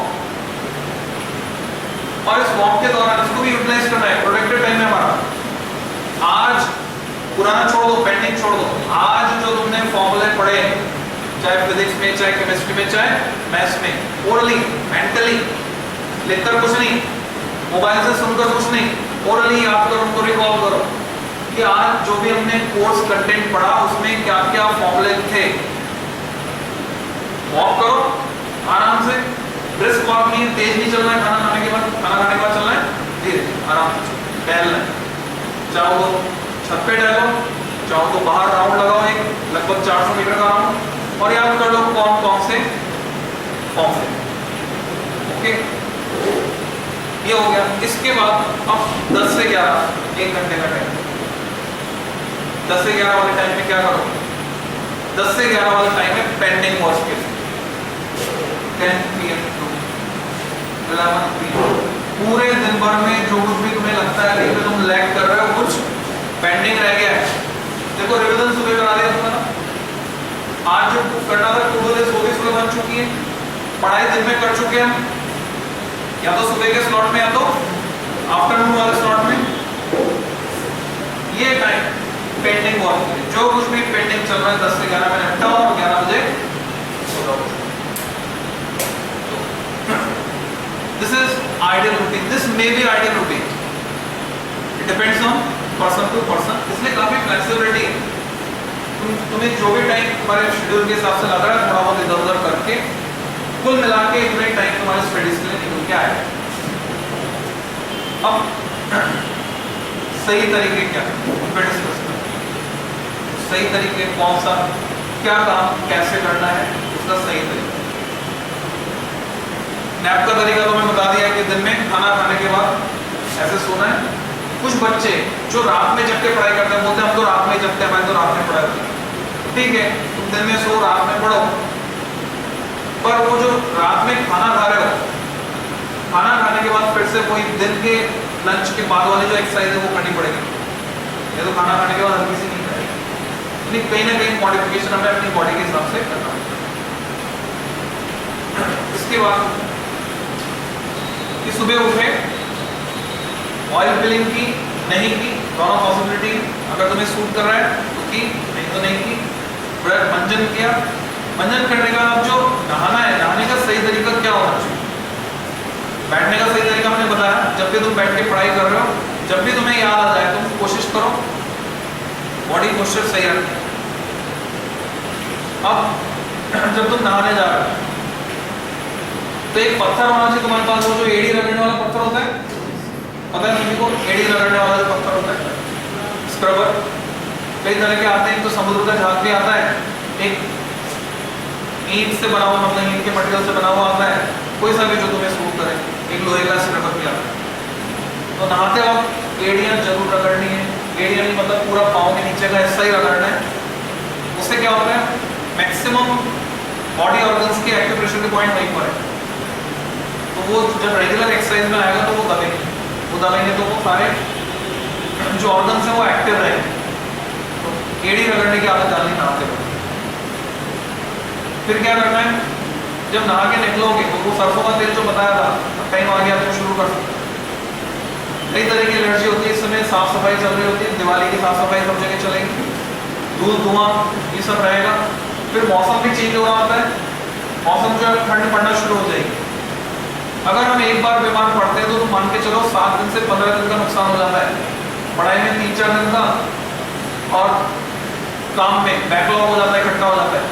और इस वॉक के दौरान इसको भी यूटिलाइज करना है, प्रोडक्टिव टाइम है हमारा। आज पुराना छोड़ दो, पेंडिंग छोड़ दो, आज जो तुमने फॉर्मूले पढ़े, चाहे फिजिक्स में, चाहे केमिस्ट्री में, चाहे मैथ्स में, ओरली, मेंटली, लिखकर कुछ नहीं, मोबाइल से सुनकर कुछ नहीं, ओरली याद करो, उनको रिकॉल करो कि आज जो भी हमने कोर्स कंटेंट पढ़ा उसमें क्या क्या फॉर्मूले थे। वॉक करो आराम से, ब्रिस्क वॉक नहीं, तेज नहीं चलना है, खाना खाने के बाद चलना है, धीरे आराम से टहलना है। चाहो तो छत पे टहलो, चाहो तो बाहर राउंड लगाओ, एक लगभग 400 मीटर का राउंड, और याद कर लो कौन कौन से फॉर्म से। ओके, ये हो गया। इसके बाद अब 10 से 11, 1 घंटे का टाइम, 10 से 11 वाले टाइम में क्या करो, 10 से 11 वाला टाइम है पेंडिंग वर्क के, 10 PM to 11 PM। पूरे दिन भर में जो कुछ भी तुम्हें लगता है कि तुम लैग कर रहे हो, कुछ पेंडिंग रह गया है, देखो रिवीजन सुबह करा दिया तुमने, आज जो करना था टू डू लिस्ट वो भी सुबह बन चुकी है, पढ़ाई दिन में कर चुके हैं, या तो सुबह के स्लॉट में या तो आफ्टरनून वाले स्लॉट में। ये टाइम पेंडिंग वर्क के लिए, जो कुछ भी पेंडिंग चल रहा है 10 से 11 में निपटाओ, और 11 बजे सो जाओ। This is ideal routine. This may be ideal routine. It depends on person to person. इसलिए काफी फ्लेक्सिबिलिटी है। तुम्हें जो भी टाइम तुम्हारे शेड्यूल के हिसाब से लग रहा है, थोड़ा बहुत इधर उधर करके कुल मिला के इतने टाइम तुम्हारे स्टडीज के लिए निकल के आएगा। अब सही तरीके क्या उन पर डिस्कस करें, सही तरीके कौन सा, क्या काम कैसे करना है, उसका सही तरीका। नैप का तरीका तो मैं बता दिया कि दिन में खाना खाने के बाद ऐसे सोना है। कुछ बच्चे जो रात में जग के पढ़ाई करते हैं बोलते हैं हम तो रात में जगते हैं, मैं तो रात में पढ़ाई करती हूँ। ठीक है, तुम दिन में सो, रात में पढ़ो, पर वो जो रात में खाना खा रहे हो, खाना खाने के बाद फिर से कोई दिन के लंच के बाद वाली जो एक्सरसाइज है वो करनी पड़ेगी। ये तो खाना खाने के बाद हल्की सी नहीं करेगी, कहीं ना कहीं मॉडिफिकेशन हमें अपनी बॉडी के हिसाब से करना है। इसके बाद कि सुबह उठे, ऑयल फिलिंग की नहीं की, दोनों पॉसिबिलिटी, अगर तुम्हें सूट कर रहा है तो की, नहीं तो नहीं की। मंजन किया, मंजन करने का अब जो नहाना है, नहाने का सही तरीका क्या होना चाहिए? बैठने का सही तरीका मैंने बताया, जब भी तुम बैठ के पढ़ाई कर रहे हो, जब भी तुम्हें याद आ जाए तुम कोशिश करो बॉडी पोस्चर सही रखने। अब जब तुम नहाने जा रहे हो तो एक पत्थर होना चाहिए तुम्हारे पास, वो जो एड़ी रगड़ने वाला पत्थर होता है, पता है सभी को, एड़ी रगड़ने वाला जो पत्थर होता है, स्क्रबर। कई तरह के आते हैं, तो समुद्र का जहाज भी आता है, एक ईंट से बना हुआ, मतलब ईंट के मटेरियल से बना हुआ आता है, कोई सा भी जो तुम्हें सूट करे, एक लोहे का स्क्रबर भी आता है। तो नहाते वक्त एड़ियाँ जरूर रगड़नी है। एड़ियाँ नहीं मतलब पूरा पाँव के नीचे का हिस्सा ही रगड़ना है। उससे क्या होता है, मैक्सिमम बॉडी ऑर्गन्स के एक्यूप्रेशर के पॉइंट वहीं पर है, तो वो जब रेगुलर एक्सरसाइज में आएगा तो वो दबेंगे तो वो सारे जो ऑर्गन्स हैं वो एक्टिव रहेंगे। तो एड़ी रगड़ने की आदत डालनी नहाते वक्त। फिर क्या करना है, जब नहा के निकलोगे तो वो सरसों का तेल जो बताया था, कहीं आगे आप शुरू कर सकते हैं। कई तरह की एलर्जी होती है, इस समय साफ सफाई चल रही होती है, दिवाली की साफ सफाई सब जगह चलेगी, धूल धुआं ये सब रहेगा। फिर मौसम भी चेंज हो रहा होता है, मौसम जो है ठंड पड़ना शुरू हो जाएगी। अगर हम एक बार बीमार पड़ते हैं तो मान के चलो 7 दिन से 15 दिन का नुकसान हो जाता है, पढ़ाई में 3-4 दिन का, और काम में बैकलॉग हो जाता है, इकट्ठा हो जाता है।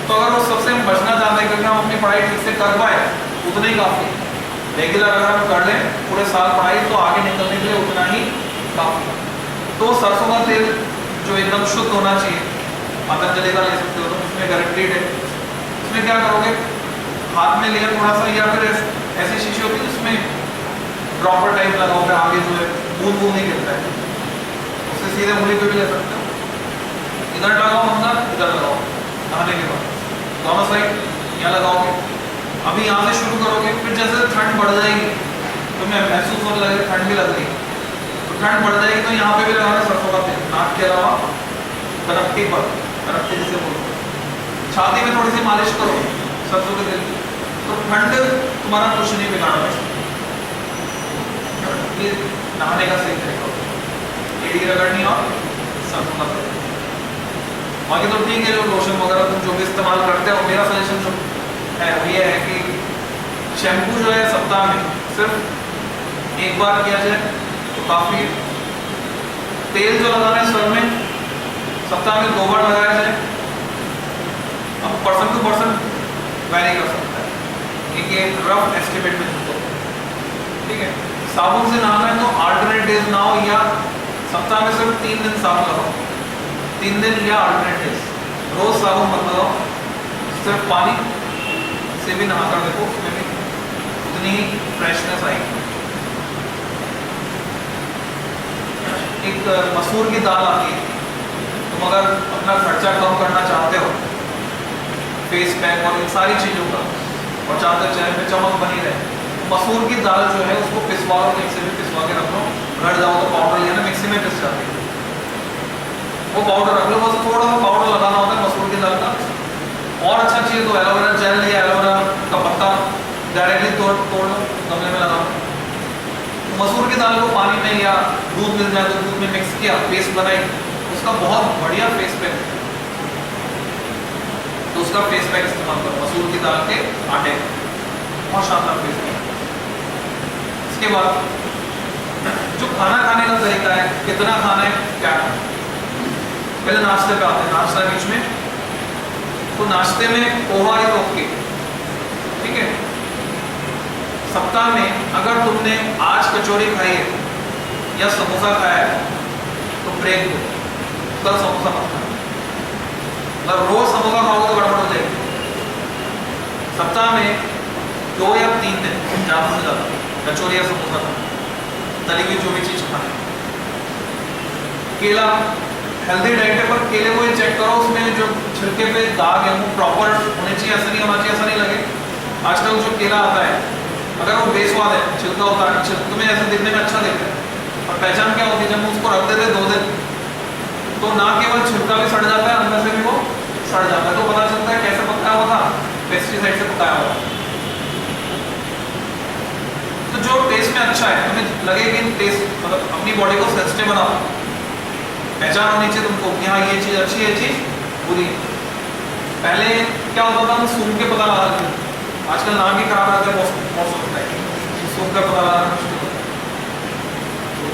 तो अगर वो सबसे हम बचना चाहते हैं क्योंकि हम अपनी पढ़ाई ठीक से कर पाए, उतना ही काफ़ी। रेगुलर अगर हम कर लें पूरे साल पढ़ाई तो आगे निकलने के लिए उतना ही काफ़ी। तो सरसों का तेल जो एकदम शुद्ध होना चाहिए, पतंजलि का ले सकते हो, तो उसमें गारंटीड है। उसमें क्या करोगे, हाथ में लिया थोड़ा सा, या फिर ऐसी शीशी होती है जिसमें ड्रॉपर टाइप लगाओ, फिर आगे जो है बूंद नहीं गिरता है, उससे सीधे मुड़ी पे भी ले सकते हो। इधर लगाओ अंदर, इधर लगाओ, नहाने के बाद दोनों साइड यहाँ लगाओगे। अभी यहाँ से शुरू करोगे, फिर जैसे ठंड बढ़ जाएगी, तुम्हें महसूस होने लगेगा ठंड भी लग रही है, तो ठंड बढ़ जाएगी तो यहाँ पे भी लगाना सरसों का तेल, नाक के अलावा कनपटी पर, कनपटी जिसे बोलते हैं, छाती में थोड़ी सी मालिश करो सरसों के तेल की, तो ठंड तुम्हारा कुछ नहीं बिगाड़ना। ये नहाने का सही तरीका होता है, एड़ी रगड़नी और सरसों का तेल। बाकी तो ठीक है, जो लोशन वगैरह तुम जो भी इस्तेमाल करते हो, मेरा सजेशन जो है वो ये है कि शैम्पू जो है सप्ताह में सिर्फ एक बार किया जाए तो काफ़ी। तेल जो लगाना है सर में, सप्ताह में 2 बार लगाया जाए। अब पर्सन टू पर्सन वैरी कर सकता है, एक रफ एस्टिमेट में चलते हैं, ठीक है। साबुन से नहाना है तो अल्टरनेट डेज नहाओ, या सप्ताह में सिर्फ 3 दिन साबुन लगाओ, 3 दिन या अल्टरनेट डेज। रोज साबुन मत लगाओ, सिर्फ पानी से भी नहा कर देखो, उसमें भी उतनी ही फ्रेशनेस आएगी। एक मसूर की दाल आती है, तुम अगर अपना खर्चा कम करना चाहते हो, फेस पैक और इन सारी चीज़ों का, और चाहते हो चेहरे पे चमक बनी रहे, तो मसूर की दाल जो है उसको पिसवा लो, मिक्सी में पिसवा के रख लो। घर जाओ तो पाउडर लिया ना, मिक्सी में पिस जाती है, वो पाउडर रख लो, बस थोड़ा सा पाउडर लगाना होता है मसूर की दाल का। और अच्छा चाहिए तो एलोवेरा जेल या एलोवेरा का पत्ता डायरेक्टली तोड़ लो, गमले में लगाओ। तो मसूर की दाल को पानी में या दूध मिल जाए तो दूध में मिक्स किया, पेस्ट बनाई, उसका बहुत बढ़िया फेस पैक, तो उसका फेस पैक इस्तेमाल करो मसूर की दाल के आटे, बहुत शानदार फेस पैक। इसके बाद जो खाना खाने का तरीका है, कितना खाना है, क्या खाना है। पहले नाश्ते पे आते हैं, नाश्ता बीच में, तो नाश्ते में पोहा ही ओके, ठीक है। सप्ताह में अगर तुमने आज कचौरी खाई है या समोसा खाया है तो ब्रेक दो, कल समोसा मत खाओ। अगर रोज समोसा खाओगे तो गड़बड़ हो जाएगी। सप्ताह में 2 या 3 दिन ज़्यादा से ज़्यादा कचौरी या समोसा खाना, तली हुई जो भी चीज़ खाना। केला हेल्दी डाइट है, पर केले को ये चेक करो उसमें जो छिलके पे दाग है वो प्रॉपर होने चाहिए, ऐसा नहीं होना चाहिए, ऐसा नहीं लगे। आजकल जो केला आता है अगर वो बेस्वाद है, छिलका उतार तुम्हें ऐसे दिखने में अच्छा दिख रहा है, और पहचान क्या होती है जब उसको रख देते 2 दिन तो ना केवल छिलका भी सड़ जाता है, अंदर से भी वो सड़ जाता है, तो पता चलता है कैसे पकाया हुआ था, पेस्टिसाइड से पकाया हुआ। तो जो टेस्ट में अच्छा है, तुम्हें लगे कि टेस्ट मतलब अपनी बॉडी को सेंसिटिव बनाओ, पहचान होनी चाहिए तुमको कि हाँ ये चीज़ अच्छी है, ये चीज़ बुरी। पहले क्या होता था, हम सूंघ के पता लगा लेते, आजकल नाम ही खराब रहता है मौसम का, सूंघ का पता लगाना मुश्किल होता है।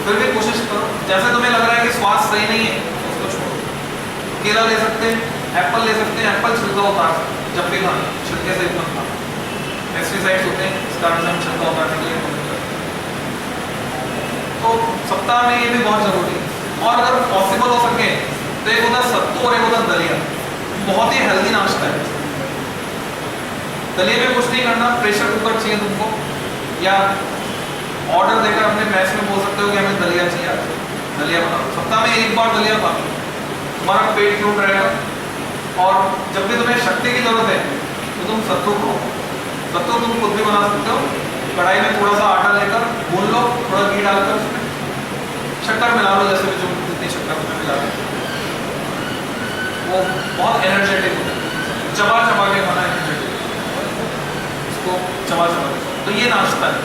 फिर भी कोशिश करो, जैसे तुम्हें लग रहा है कि स्वाद सही नहीं है उसको छोड़ो। केला ले सकते हैं, एप्पल ले सकते हैं, एप्पल छिलका उतार जब भी खाना, छिलके से एकदम खाना, पेस्टिसाइड्स होते हैं इस कारण से हम छिलका उतारने के लिए मदद करते हैं। तो सप्ताह में ये भी बहुत जरूरी है। और अगर पॉसिबल हो सके तो एक होता सत्तू और एक होता दलिया, बहुत ही हेल्दी नाश्ता है। दलिया में कुछ नहीं करना, प्रेशर कुकर चाहिए तुमको, या ऑर्डर देकर अपने मैच में बोल सकते हो कि हमें दलिया चाहिए, दलिया बनाओ। सप्ताह में 1 बार दलिया खा लो, तुम्हारा पेट फ्रूट रहेगा। और जब भी तुम्हें शक्ति की जरूरत है तो तुम सत्तू खाओ। सत्तू तुम खुद भी बना सकते हो, कढ़ाई में थोड़ा सा आटा लेकर भून लो, थोड़ा घी डालकर उसमें शक्कर मिला लो, जैसे भी जो जितनी शक्कर उसमें मिला लो, वो बहुत एनर्जेटिक होता है, चबा चबा के खाना एनर्जेटिक, इसको चबा चबा के। तो ये नाश्ता है।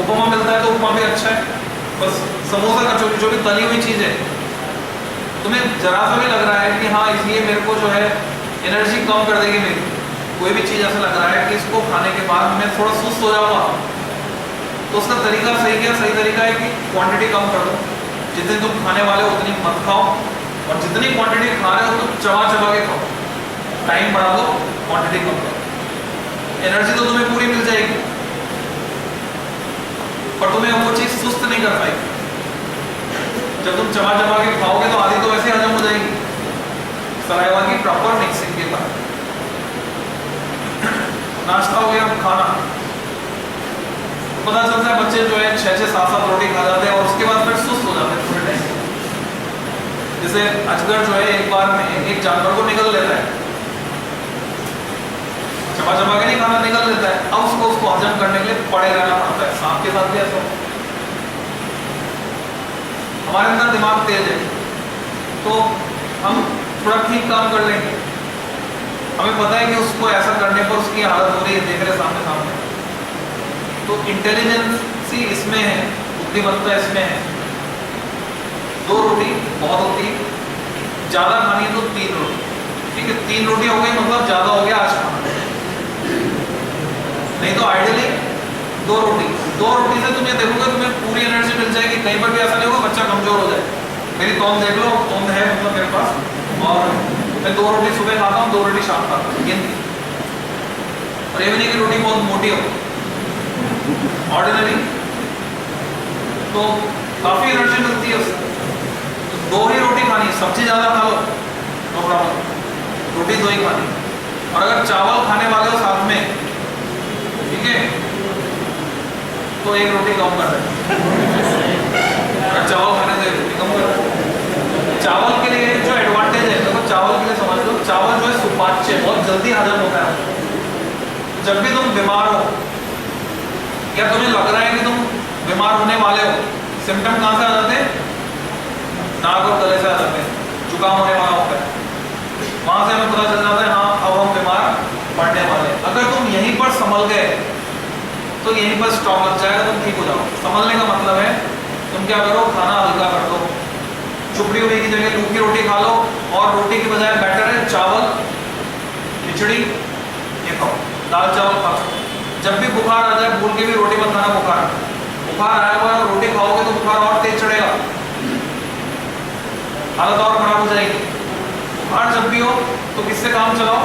उपमा मिलता है तो उपमा भी अच्छा है, बस समोसा कचौरी जो भी तली हुई चीज़ है, तुम्हें जरा सा भी लग रहा है कि हाँ इसलिए मेरे को जो है एनर्जी कम कर देगी मेरी, कोई भी चीज़ ऐसा लग रहा है कि इसको खाने के बाद मैं थोड़ा सुस्त हो जाऊँगा, तो उसका तरीका सही क्या, सही तरीका है कि क्वांटिटी कम कर दो, जितनी तुम खाने वाले हो उतनी मत खाओ, और जितनी क्वांटिटी खा रहे हो तो चबा चबा के खाओ, टाइम बढ़ा दो, क्वांटिटी कम करो। एनर्जी तो तुम्हें पूरी मिल जाएगी, पर तुम्हें वो चीज़ सुस्त नहीं कर पाएगी। जब तुम चबा चबा के खाओगे तो आधी तो वैसे हजम हो जाएगी, सलाइवा की प्रॉपर मिक्सिंग के बाद। नाश्ता हो गया, खाना। पता चलता है बच्चे जो है 6-6, 7-7 रोटी खा जाते हैं और उसके बाद फिर सुस्त हो जाते हैं थोड़े टाइम। जैसे अजगर जो है एक बार में एक जानवर को निगल लेता है, चबा चबा के नहीं खाना, निगल लेता है, अब उसको हजम करने के लिए पड़े रहना पड़ता है। सांप के साथ भी ऐसा। हमारे अंदर दिमाग तेज है तो हम थोड़ा ठीक काम कर लेंगे, हमें पता है कि उसको ऐसा करने पर उसकी हालत हो रही है, देख रहे सामने। तो इंटेलिजेंसी इसमें है, बुद्धिमत्ता इसमें है। 2 रोटी बहुत होती है, ज़्यादा खानी है तो 3 रोटी, ठीक है। 3 रोटी हो गई मतलब ज़्यादा हो गया आज खाना, नहीं तो आइडियली 2 रोटी। 2 रोटी से तुम ये देखोगे तुम्हें पूरी एनर्जी मिल जाएगी, कहीं पर भी ऐसा नहीं होगा बच्चा कमजोर हो जाए। मेरी तौन देख लो, तौन है मतलब मेरे पास, और मैं 2 रोटी सुबह खाता हूँ, 2 रोटी शाम खाता हूँ, ये नहीं। और ये भी नहीं कि रोटी बहुत मोटी हो, ऑर्डिनरी, तो काफ़ी एनर्जी मिलती है उससे। तो 2 ही रोटी खानी है, सब्जी ज़्यादा खा लो नो प्रॉब्लम, रोटी 2 ही खानी। और अगर चावल खाने वाले हो साथ में, ठीक है, तो 1 रोटी कम कर रहे, अगर चावल खाने से 1 रोटी कम कर रहे। चावल के लिए जो एडवांटेज है, देखो चावल के लिए समझ लो, चावल जो है सुपाच्य, बहुत जल्दी हजम होता है। जब भी तुम बीमार हो या तुम्हें लग रहा है कि तुम बीमार होने वाले हो, सिम्टम कहाँ से आ जाते हैं, नाक और गले से आ जाते हैं, जुकाम होने वाला होता है, वहां से हमें पता चल जाता है हाँ अब हम बीमार पड़ने वाले। अगर तुम यहीं पर संभल गए तो यहीं पर स्टॉप लग जाएगा, तुम ठीक हो जाओ। संभलने का मतलब है तुम क्या करो, खाना हल्का कर दो, चुपड़ी उड़ी की जगह रूखी रोटी खा लो, और रोटी के बजाय बेटर है चावल, खिचड़ी ये खाओ, दाल चावल खा सकते। जब भी बुखार आ जाए भूल के भी रोटी मत खाना, बुखार आया हुआ है रोटी खाओगे तो बुखार और तेज चढ़ेगा, हालत और खराब हो जाएगी। बुखार जब भी हो तो किससे काम चलाओ,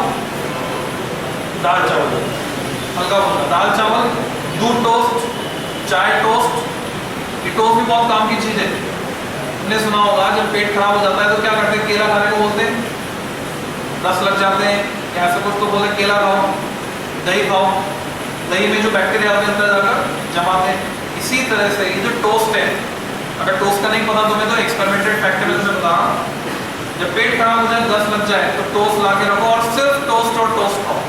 दाल चावल हल्का फुल्का, दाल चावल, दूध टोस्ट, चाय टोस्ट। ये टोस्ट भी बहुत काम की चीज़ है, तुमने सुना होगा जब पेट खराब हो जाता है तो क्या करते हैं, केला खाने को बोलते हैं, दस्त लग जाते हैं, ऐसा कुछ तो बोले केला खाओ, दही खाओ, दही में जो बैक्टीरिया होते हैं अंदर जाकर जमाते हैं। इसी तरह से ये जो टोस्ट है, अगर टोस्ट का नहीं पता तुम्हें तो एक्सपेरिमेंटेड फैक्ट में तुम्हें बता रहा हूं, जब पेट खराब हो जाए, दस्त लग जाए, तो टोस्ट ला के रखो और सिर्फ टोस्ट और टोस्ट खाओ।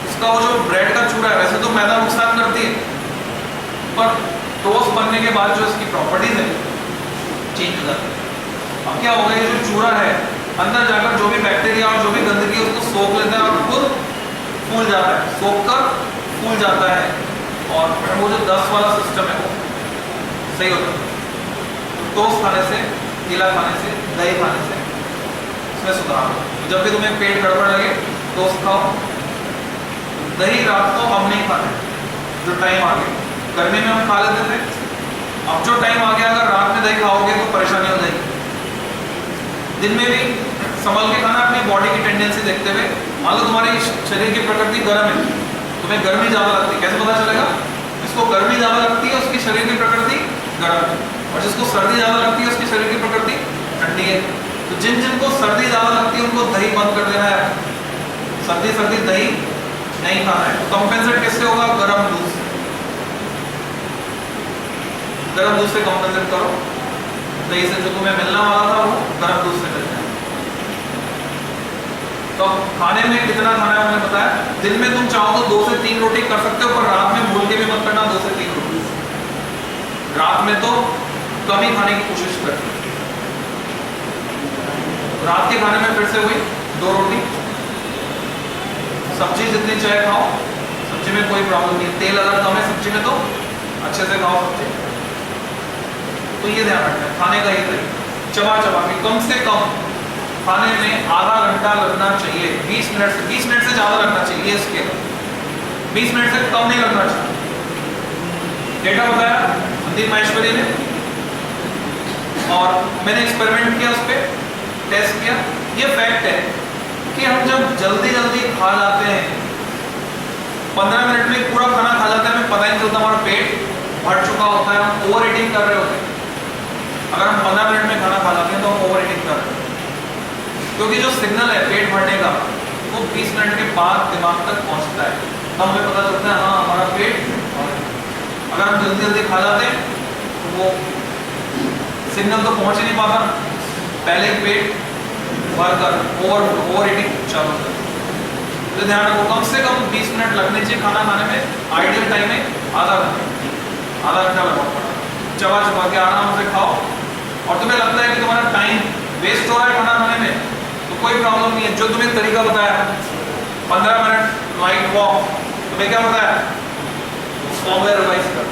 उसका वो जो ब्रेड का चूरा है, वैसे तो मैदा नुकसान करती है, पर टोस्ट बनने के बाद जो इसकी प्रॉपर्टीज है चेंज हो जाती है। अब क्या होगा, ये जो चूरा है अंदर जाकर जो भी बैक्टीरिया और जो भी गंदगी उसको सोख लेता है और खुद फूल जाता है, सोख कर फूल जाता है, और वो जो दस्त वाला सिस्टम है वो सही होता है। तो टोस्ट खाने से, केला खाने से, दही खाने से इसमें सुधार हो। जब भी तुम्हें पेट गड़बड़ लगे टोस्ट खाओ। दही रात को हम नहीं खाते, जो टाइम आ गया, गर्मी में हम खा लेते थे, अब जो टाइम आ गया अगर रात में दही खाओगे तो परेशानी हो जाएगी। दिन में भी संभल के खाना, अपनी बॉडी की टेंडेंसी देखते हुए। मान लो तुम्हारी शरीर की प्रकृति गर्म है, तुम्हें गर्मी ज़्यादा लगती है, कैसे पता चलेगा? जिसको गर्मी ज़्यादा लगती है उसकी शरीर की प्रकृति गर्म है, और जिसको सर्दी ज़्यादा लगती है उसकी शरीर की प्रकृति ठंडी है। तो जिनको सर्दी ज़्यादा लगती है उनको दही बंद कर देना है, सर्दी सर्दी दही नहीं खाना है। तो कंपेंसेट किससे होगा? गर्म दूध से। गर्म दूध से कंपेंसेट करो, दही से जो तुम्हें मिलना वाला था वो गर्म दूध से मिलता है। तो खाने में कितना खाना है मैंने बताया। दिन में तुम चाहो तो 2 से 3 रोटी कर सकते हो, पर रात में भूल के भी मत करना 2 से 3 रोटी। रात में तो कम ही खाने की कोशिश करना। रात के खाने में फिर से हुई 2 रोटी, सब्जी जितनी चाहे खाओ, सब्जी में कोई प्रॉब्लम नहीं है। तेल अगर कम है सब्जी में तो अच्छे से खाओ सब्जी। तो ये ध्यान रखना है खाने का ये तरीका, चबा चबा के कम से कम खाने में आधा घंटा लगना चाहिए। 20 मिनट से ज़्यादा लगना चाहिए, इसके 20 मिनट से कम नहीं लगना चाहिए। डेटा बताया संदीप माहेश्वरी ने, और मैंने एक्सपेरिमेंट किया, उस पर टेस्ट किया। ये फैक्ट है कि हम जब जल्दी जल्दी खा जाते हैं, 15 मिनट में पूरा खाना खा जाते हैं, हमें पता ही नहीं चलता, हमारा पेट भर चुका होता है, हम ओवर ईटिंग कर रहे होते हैं। अगर हम 15 मिनट में खाना खा जाते हैं तो हम ओवर ईटिंग कर रहे हैं, क्योंकि जो सिग्नल है पेट भरने का वो 20 मिनट के बाद दिमाग तक पहुंचता है, तब हमें पता चलता है हाँ हमारा पेट। अगर हम जल्दी जल्दी खा जाते हैं तो वो सिग्नल तो पहुंच ही नहीं पाता, पहले पेट भर कर ओवर ईटिंग चालू होता है। तो ध्यान रखो कम से कम 20 मिनट लगने चाहिए खाना खाने में। आइडियल टाइम है आधा घंटा लगाओ, चबा चबा के आराम से खाओ। और तुम्हें लगता है कि तुम्हारा टाइम वेस्ट हो रहा है खाना खाने में, तो कोई प्रॉब्लम नहीं है। जो तुम्हें तरीका बताया 15 मिनट लाइट वॉक, तुम्हें क्या बताया उसको रिवाइज कर।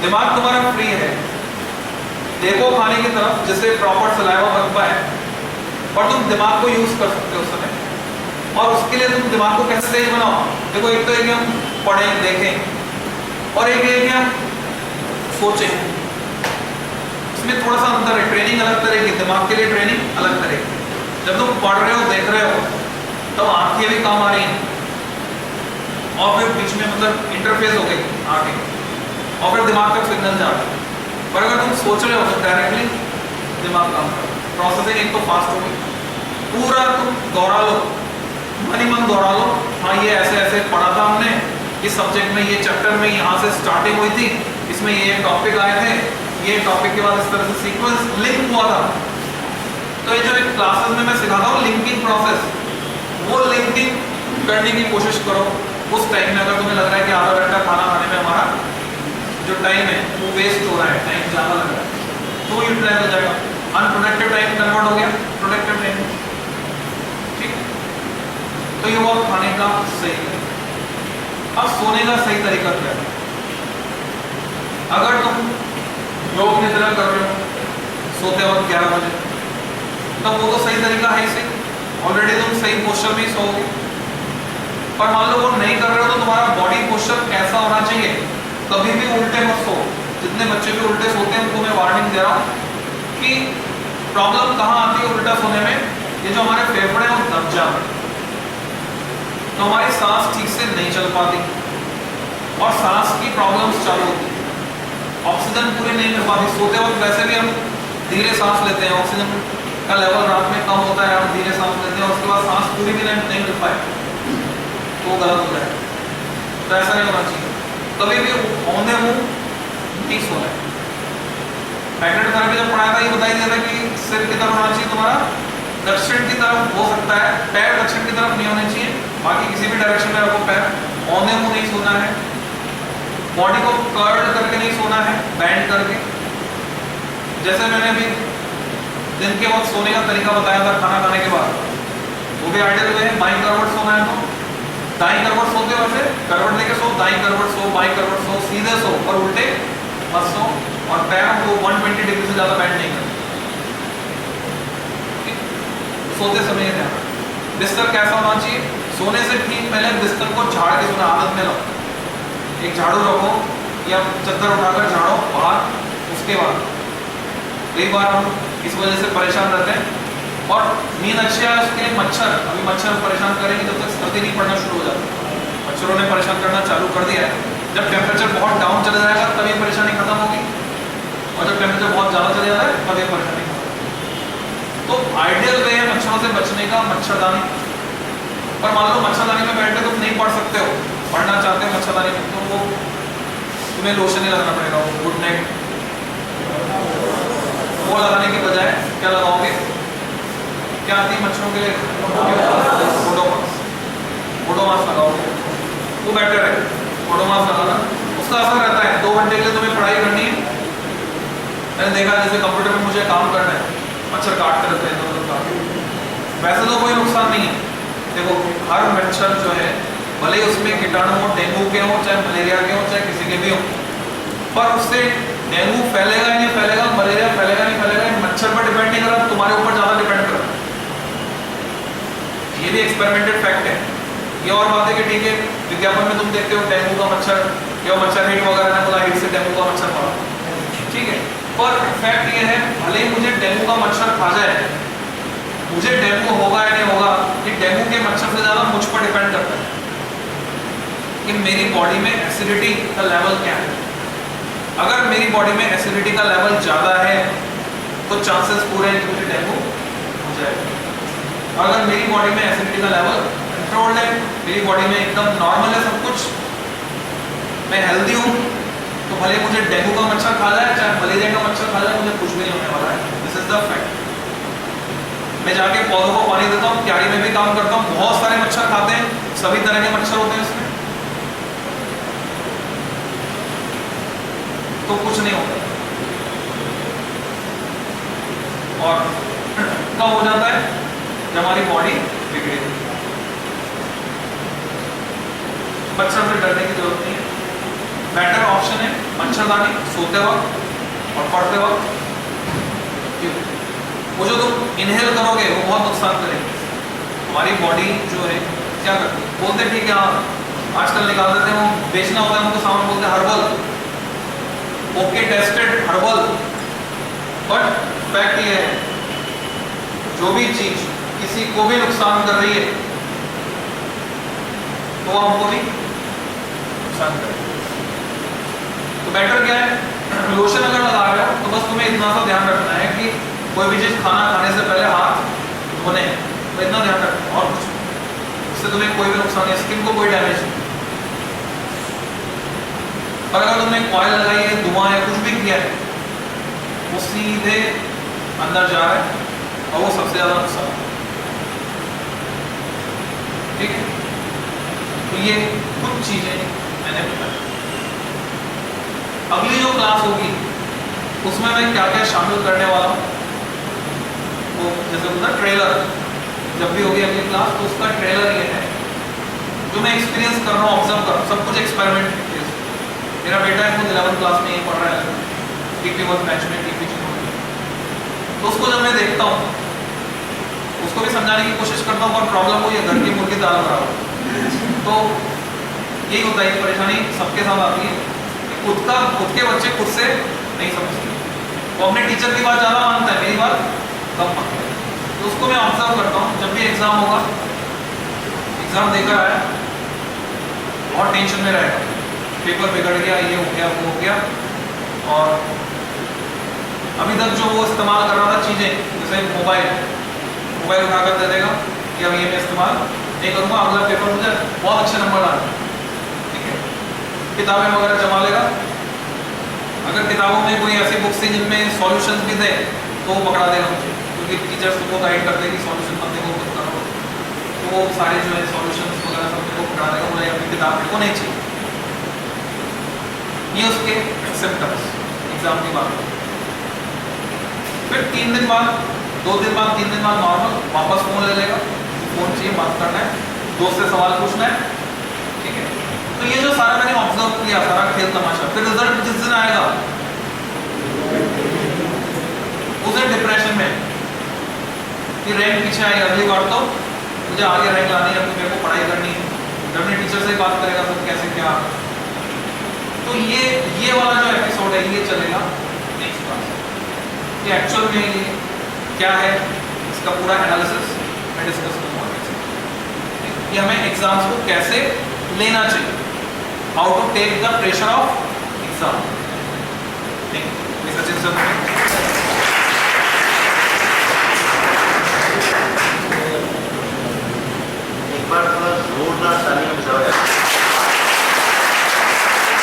दिमाग तुम्हारा फ्री है, देखो खाने की तरफ जिससे प्रॉपर सलाइवा बन पाए, और तुम दिमाग को यूज कर सकते हो उस समय। और उसके लिए तुम दिमाग को कैसे तेज बनाओ? देखो एक तो है कि हम पढ़ें देखें, और एक है कि हम सोचें। इसमें थोड़ा सा अंतर है, ट्रेनिंग अलग तरह की, दिमाग के लिए ट्रेनिंग अलग तरह की। जब तुम पढ़ रहे हो देख रहे हो तब तो आंखें भी काम आ रही हैं, और फिर बीच में मतलब इंटरफेस हो गई आंखें, और फिर दिमाग तक सिग्नल जा रहा है। पर अगर तुम सोच रहे हो तो डायरेक्टली दिमाग काम कर, प्रोसेसिंग एक तो फास्ट हो गई। पूरा तुम दोहरा लो, मन ही मन दोहरा लो, हाँ ये ऐसे ऐसे पढ़ा था हमने इस सब्जेक्ट में, ये चैप्टर में यहाँ से स्टार्टिंग हुई थी, इसमें ये टॉपिक आए थे, ये टॉपिक के बाद इस तरह से सीक्वेंस लिंक हुआ था। तो ये जो एक क्लासेस में मैं सिखाता हूँ लिंकिंग प्रोसेस, वो लिंकिंग करने की कोशिश करो उस टाइम में। अगर तुम्हें लग रहा है कि आधा घंटा खाना खाने में हमारा जो टाइम है वो वेस्ट हो रहा है, टाइम ज़्यादा लग रहा है, तो यूटिलाइज हो जाएगा, अनप्रोडक्टिव टाइम कन्वर्ट हो गया प्रोडक्टिव टाइम। ठीक, तो ये हुआ खाने का सही तरीका। अब सोने का सही तरीका क्या है? अगर तुम योग निद्रा कर रहे हो सोते वक्त 11 बजे, तब वो तो सही तरीका है ही, ऑलरेडी तुम सही पोस्चर में सोओगे। पर मान लो वो नहीं कर रहे हो तो तुम्हारा बॉडी पोस्चर कैसा होना चाहिए? कभी भी उल्टे मत सो। जितने बच्चे भी उल्टे सोते हैं उनको मैं वार्निंग दे रहा हूँ कि प्रॉब्लम कहाँ आती है उल्टा सोने में, ये जो हमारे फेफड़े हैं वो दब जाते हैं, तो हमारी सांस ठीक से नहीं चल पाती और सांस की प्रॉब्लम्स चालू होती है, ऑक्सीजन पूरी नहीं मिल पाती। सोते वक्त वैसे भी हम धीरे सांस लेते हैं, ऑक्सीजन का लेवल रात में कम होता है, हम धीरे सांस लेते हैं, उसके बाद सांस पूरी भी नहीं मिल पाए तो वो गलत हो जाएगा। तो ऐसा नहीं होना चाहिए, कभी भी औंधे मुंह नहीं सोना है। मैग्नेट थेरेपी जब पढ़ाया था ये बताया गया था कि सिर की तरफ होना चाहिए तुम्हारा, दक्षिण की तरफ हो सकता है, पैर दक्षिण की तरफ नहीं होने चाहिए, बाकी किसी भी डायरेक्शन में रखो पैर। औंधे मुंह नहीं सोना है, बॉडी को कर्ल करके नहीं सोना है, बैंड करके। जैसे मैंने अभी दिन के वक्त सोने का तरीका बताया था खाना खाने के बाद, वो भी आइडियल वे है। बाईं करवट सोना है तो दाईं करवट सोते हो, वैसे करवट लेके सो, दाईं करवट सो, बाईं करवट सो, सीधे सो और उल्टे मत सो, और पैरों को 120 डिग्री से ज्यादा बैंड नहीं करना। सोते समय ध्यान। बिस्तर कैसा होना चाहिए? सोने से ठीक पहले बिस्तर को झाड़ के सोना आदत में लो। एक झाड़ू रखो या चद्दर उठाकर झाड़ो बाहर। उसके बाद कई बार हम इस वजह से परेशान रहते हैं और नींद अच्छी है उसके लिए मच्छर, अभी मच्छर परेशान करेंगे जब तक सर्दी नहीं पड़ना शुरू हो जाता। मच्छरों ने परेशान करना चालू कर दिया है। जब टेम्परेचर बहुत डाउन चला जाएगा तब ये परेशानी खत्म होगी, और जब टेम्परेचर बहुत ज़्यादा चला जाता है तब ये परेशानी खत्म होगी। तो आइडियल वे है मच्छरों से बचने का मच्छरदानी। पर मान लो मच्छरदानी में बैठ के तुम नहीं पढ़ सकते हो, पढ़ना चाहते हो मच्छरदानी में, तो वो तुम्हें लोशन नहीं लगाना पड़ेगा, वो गुड नाइट वो लगाने के बजाय क्या लगाओगे? क्या आती है मच्छरों के लिए? ओडोमॉस लगाओगे, वो बेटर है। ओडोमॉस लगाना, उसका असर रहता है। 2 घंटे के लिए तुम्हें पढ़ाई करनी है, मैंने देखा जैसे कंप्यूटर में मुझे काम करना है, मच्छर काटते रहते हैं तो वैसे तो कोई नुकसान नहीं है। देखो हर मच्छर जो है भले ही उसमें कीटाणु हो, डेंगू के हो, चाहे मलेरिया के हो, चाहे किसी के भी हो, पर उससे डेंगू फैलेगा ही नहीं फैलेगा, मलेरिया फैलेगा नहीं फैलेगा, मच्छर पर डिपेंड नहीं कर रहा, तुम्हारे ऊपर ज्यादा डिपेंड कर रहा है। ये भी एक्सपेरिमेंटेड फैक्ट है। ये और बात है कि ठीक है विज्ञापन में तुम देखते हो डेंगू का मच्छर या मच्छर हिट वगैरह ने बोला हिट से डेंगू का मच्छर मारा, ठीक है, पर फैक्ट ये है भले ही मुझे डेंगू का मच्छर खा जाए, मुझे डेंगू होगा या नहीं होगा ये डेंगू के मच्छर से ज्यादा मुझ पर डिपेंड करता है कि मेरी बॉडी में एसिडिटी का लेवल क्या है। अगर मेरी बॉडी में एसिडिटी का लेवल ज़्यादा है तो चांसेस पूरे हैं कि मुझे डेंगू हो जाएगा। अगर मेरी बॉडी में एसिडिटी का लेवल कंट्रोल्ड है, मेरी बॉडी में एकदम नॉर्मल है सब कुछ, मैं हेल्दी हूँ, तो भले मुझे डेंगू का मच्छर खा जाए चाहे मलेरिया का मच्छर खा जाए, मुझे कुछ भी नहीं होने वाला है। This is the fact. मैं जाके पौधों को पानी देता हूँ, क्यारी में भी काम करता हूँ, बहुत सारे मच्छर खाते हैं, सभी तरह के मच्छर होते हैं इसमें, तो कुछ नहीं होता। और कब हो जाता है? जब हमारी बॉडी बिगड़े। मच्छर से डरने की जरूरत नहीं है। बेटर ऑप्शन है मच्छरदानी सोते वक्त और पढ़ते वक्त। वो जो तुम इनहेल करोगे वो बहुत नुकसान करेगी। हमारी बॉडी जो है क्या करती है, बोलते ठीक है हाँ आजकल निकाल देते हैं, वो बेचना होता है उनको सामान, बोलते हैं herbal, okay tested herbal, but fact ये है जो भी चीज किसी को भी नुकसान कर रही है तो हमको भी नुकसान करेगी। तो बेटर क्या है, लोशन अगर लगा रहे हो तो बस तुम्हें इतना सा ध्यान रखना है कि कोई भी चीज खाना खाने से पहले हाथ धोने, तो इतना ध्यान रखना और कुछ, इससे तुम्हें कोई भी नुकसान नहीं, स्किन को कोई डैमेज नहीं। और अगर तुमने कॉइल लगाई है, धुआं है, कुछ भी किया है, वो सीधे अंदर जा रहा है और वो सबसे ज्यादा नुकसान है, ठीक है। तो ये कुछ चीजें मैंने बताई। अगली जो क्लास होगी उसमें मैं क्या क्या शामिल करने वाला हूँ, वो जैसे होता है ट्रेलर, जब भी होगी अगली क्लास तो उसका ट्रेलर ये है जो मैं एक्सपीरियंस कर रहा हूँ, ऑब्जर्व कर रहा हूँ, सब कुछ एक्सपेरिमेंट। मेरा बेटा है खुद 11th क्लास में ही पढ़ रहा है, टीपी1 बैच में टीपी2, तो उसको जब मैं देखता हूँ उसको भी समझाने की कोशिश करता हूँ, पर प्रॉब्लम हुई है घर की मुर्गी दाल बराबर। तो यही होता है, परेशानी सबके साथ आती है, खुद के बच्चे खुद से नहीं समझते, वो अपने टीचर की बात ज़्यादा मानता है, मेरी बात कम मानता है। तो उसको मैं ऑब्जर्व करता हूँ, जब भी एग्जाम होगा, एग्जाम देकर आया बहुत टेंशन में रहेगा, पेपर बिगड़ गया, ये हो गया, वो हो गया, और अभी तक जो वो इस्तेमाल कर रहा था चीज़ें, जैसे मोबाइल उठाकर दे देगा कि अब ये मैं इस्तेमाल नहीं करूँगा, अगला पेपर मुझे बहुत अच्छे नंबर लाने, ठीक है। किताबें वगैरह जमा लेगा। अगर किताबों में कोई ऐसी बुक्स थी जिनमें सॉल्यूशंस भी थे तो वो पकड़ा देगा मुझे, क्योंकि टीचर्स को गाइड करते हैं कि सॉल्यूशन बंदे को खुद करो, तो वो सारे जो है सॉल्यूशंस वगैरह सब मेरे को पकड़ा देगा, मुझे अपनी किताब मेरे को नहीं चाहिए। ये उसके सिम्टम्स एग्जाम की बात। फिर 3 दिन बाद, 2 दिन बाद, 3 दिन बाद नॉर्मल वापस फोन ले लेगा, फोन चाहिए, बात करना है, दोस्त से सवाल पूछना है, ठीक है। तो ये जो सारा मैंने ऑब्जर्व किया, सारा खेल तमाशा, फिर रिजल्ट जिस दिन आएगा उसे डिप्रेशन में कि रैंक पीछे आएगी, अगली बार तो मुझे आगे रैंक लानी है, मेरे को पढ़ाई करनी है, जब अपने टीचर से बात करेगा तो कैसे क्या। तो ये वाला जो एपिसोड है ये चलेगा नेक्स्ट क्लास। कि एक्चुअल में ये क्या है, इसका पूरा एनालिसिस मैं डिस्कस करूँगा कि हमें एग्जाम्स को कैसे लेना चाहिए, how to take the pressure of exam. ठीक है, सचिन सर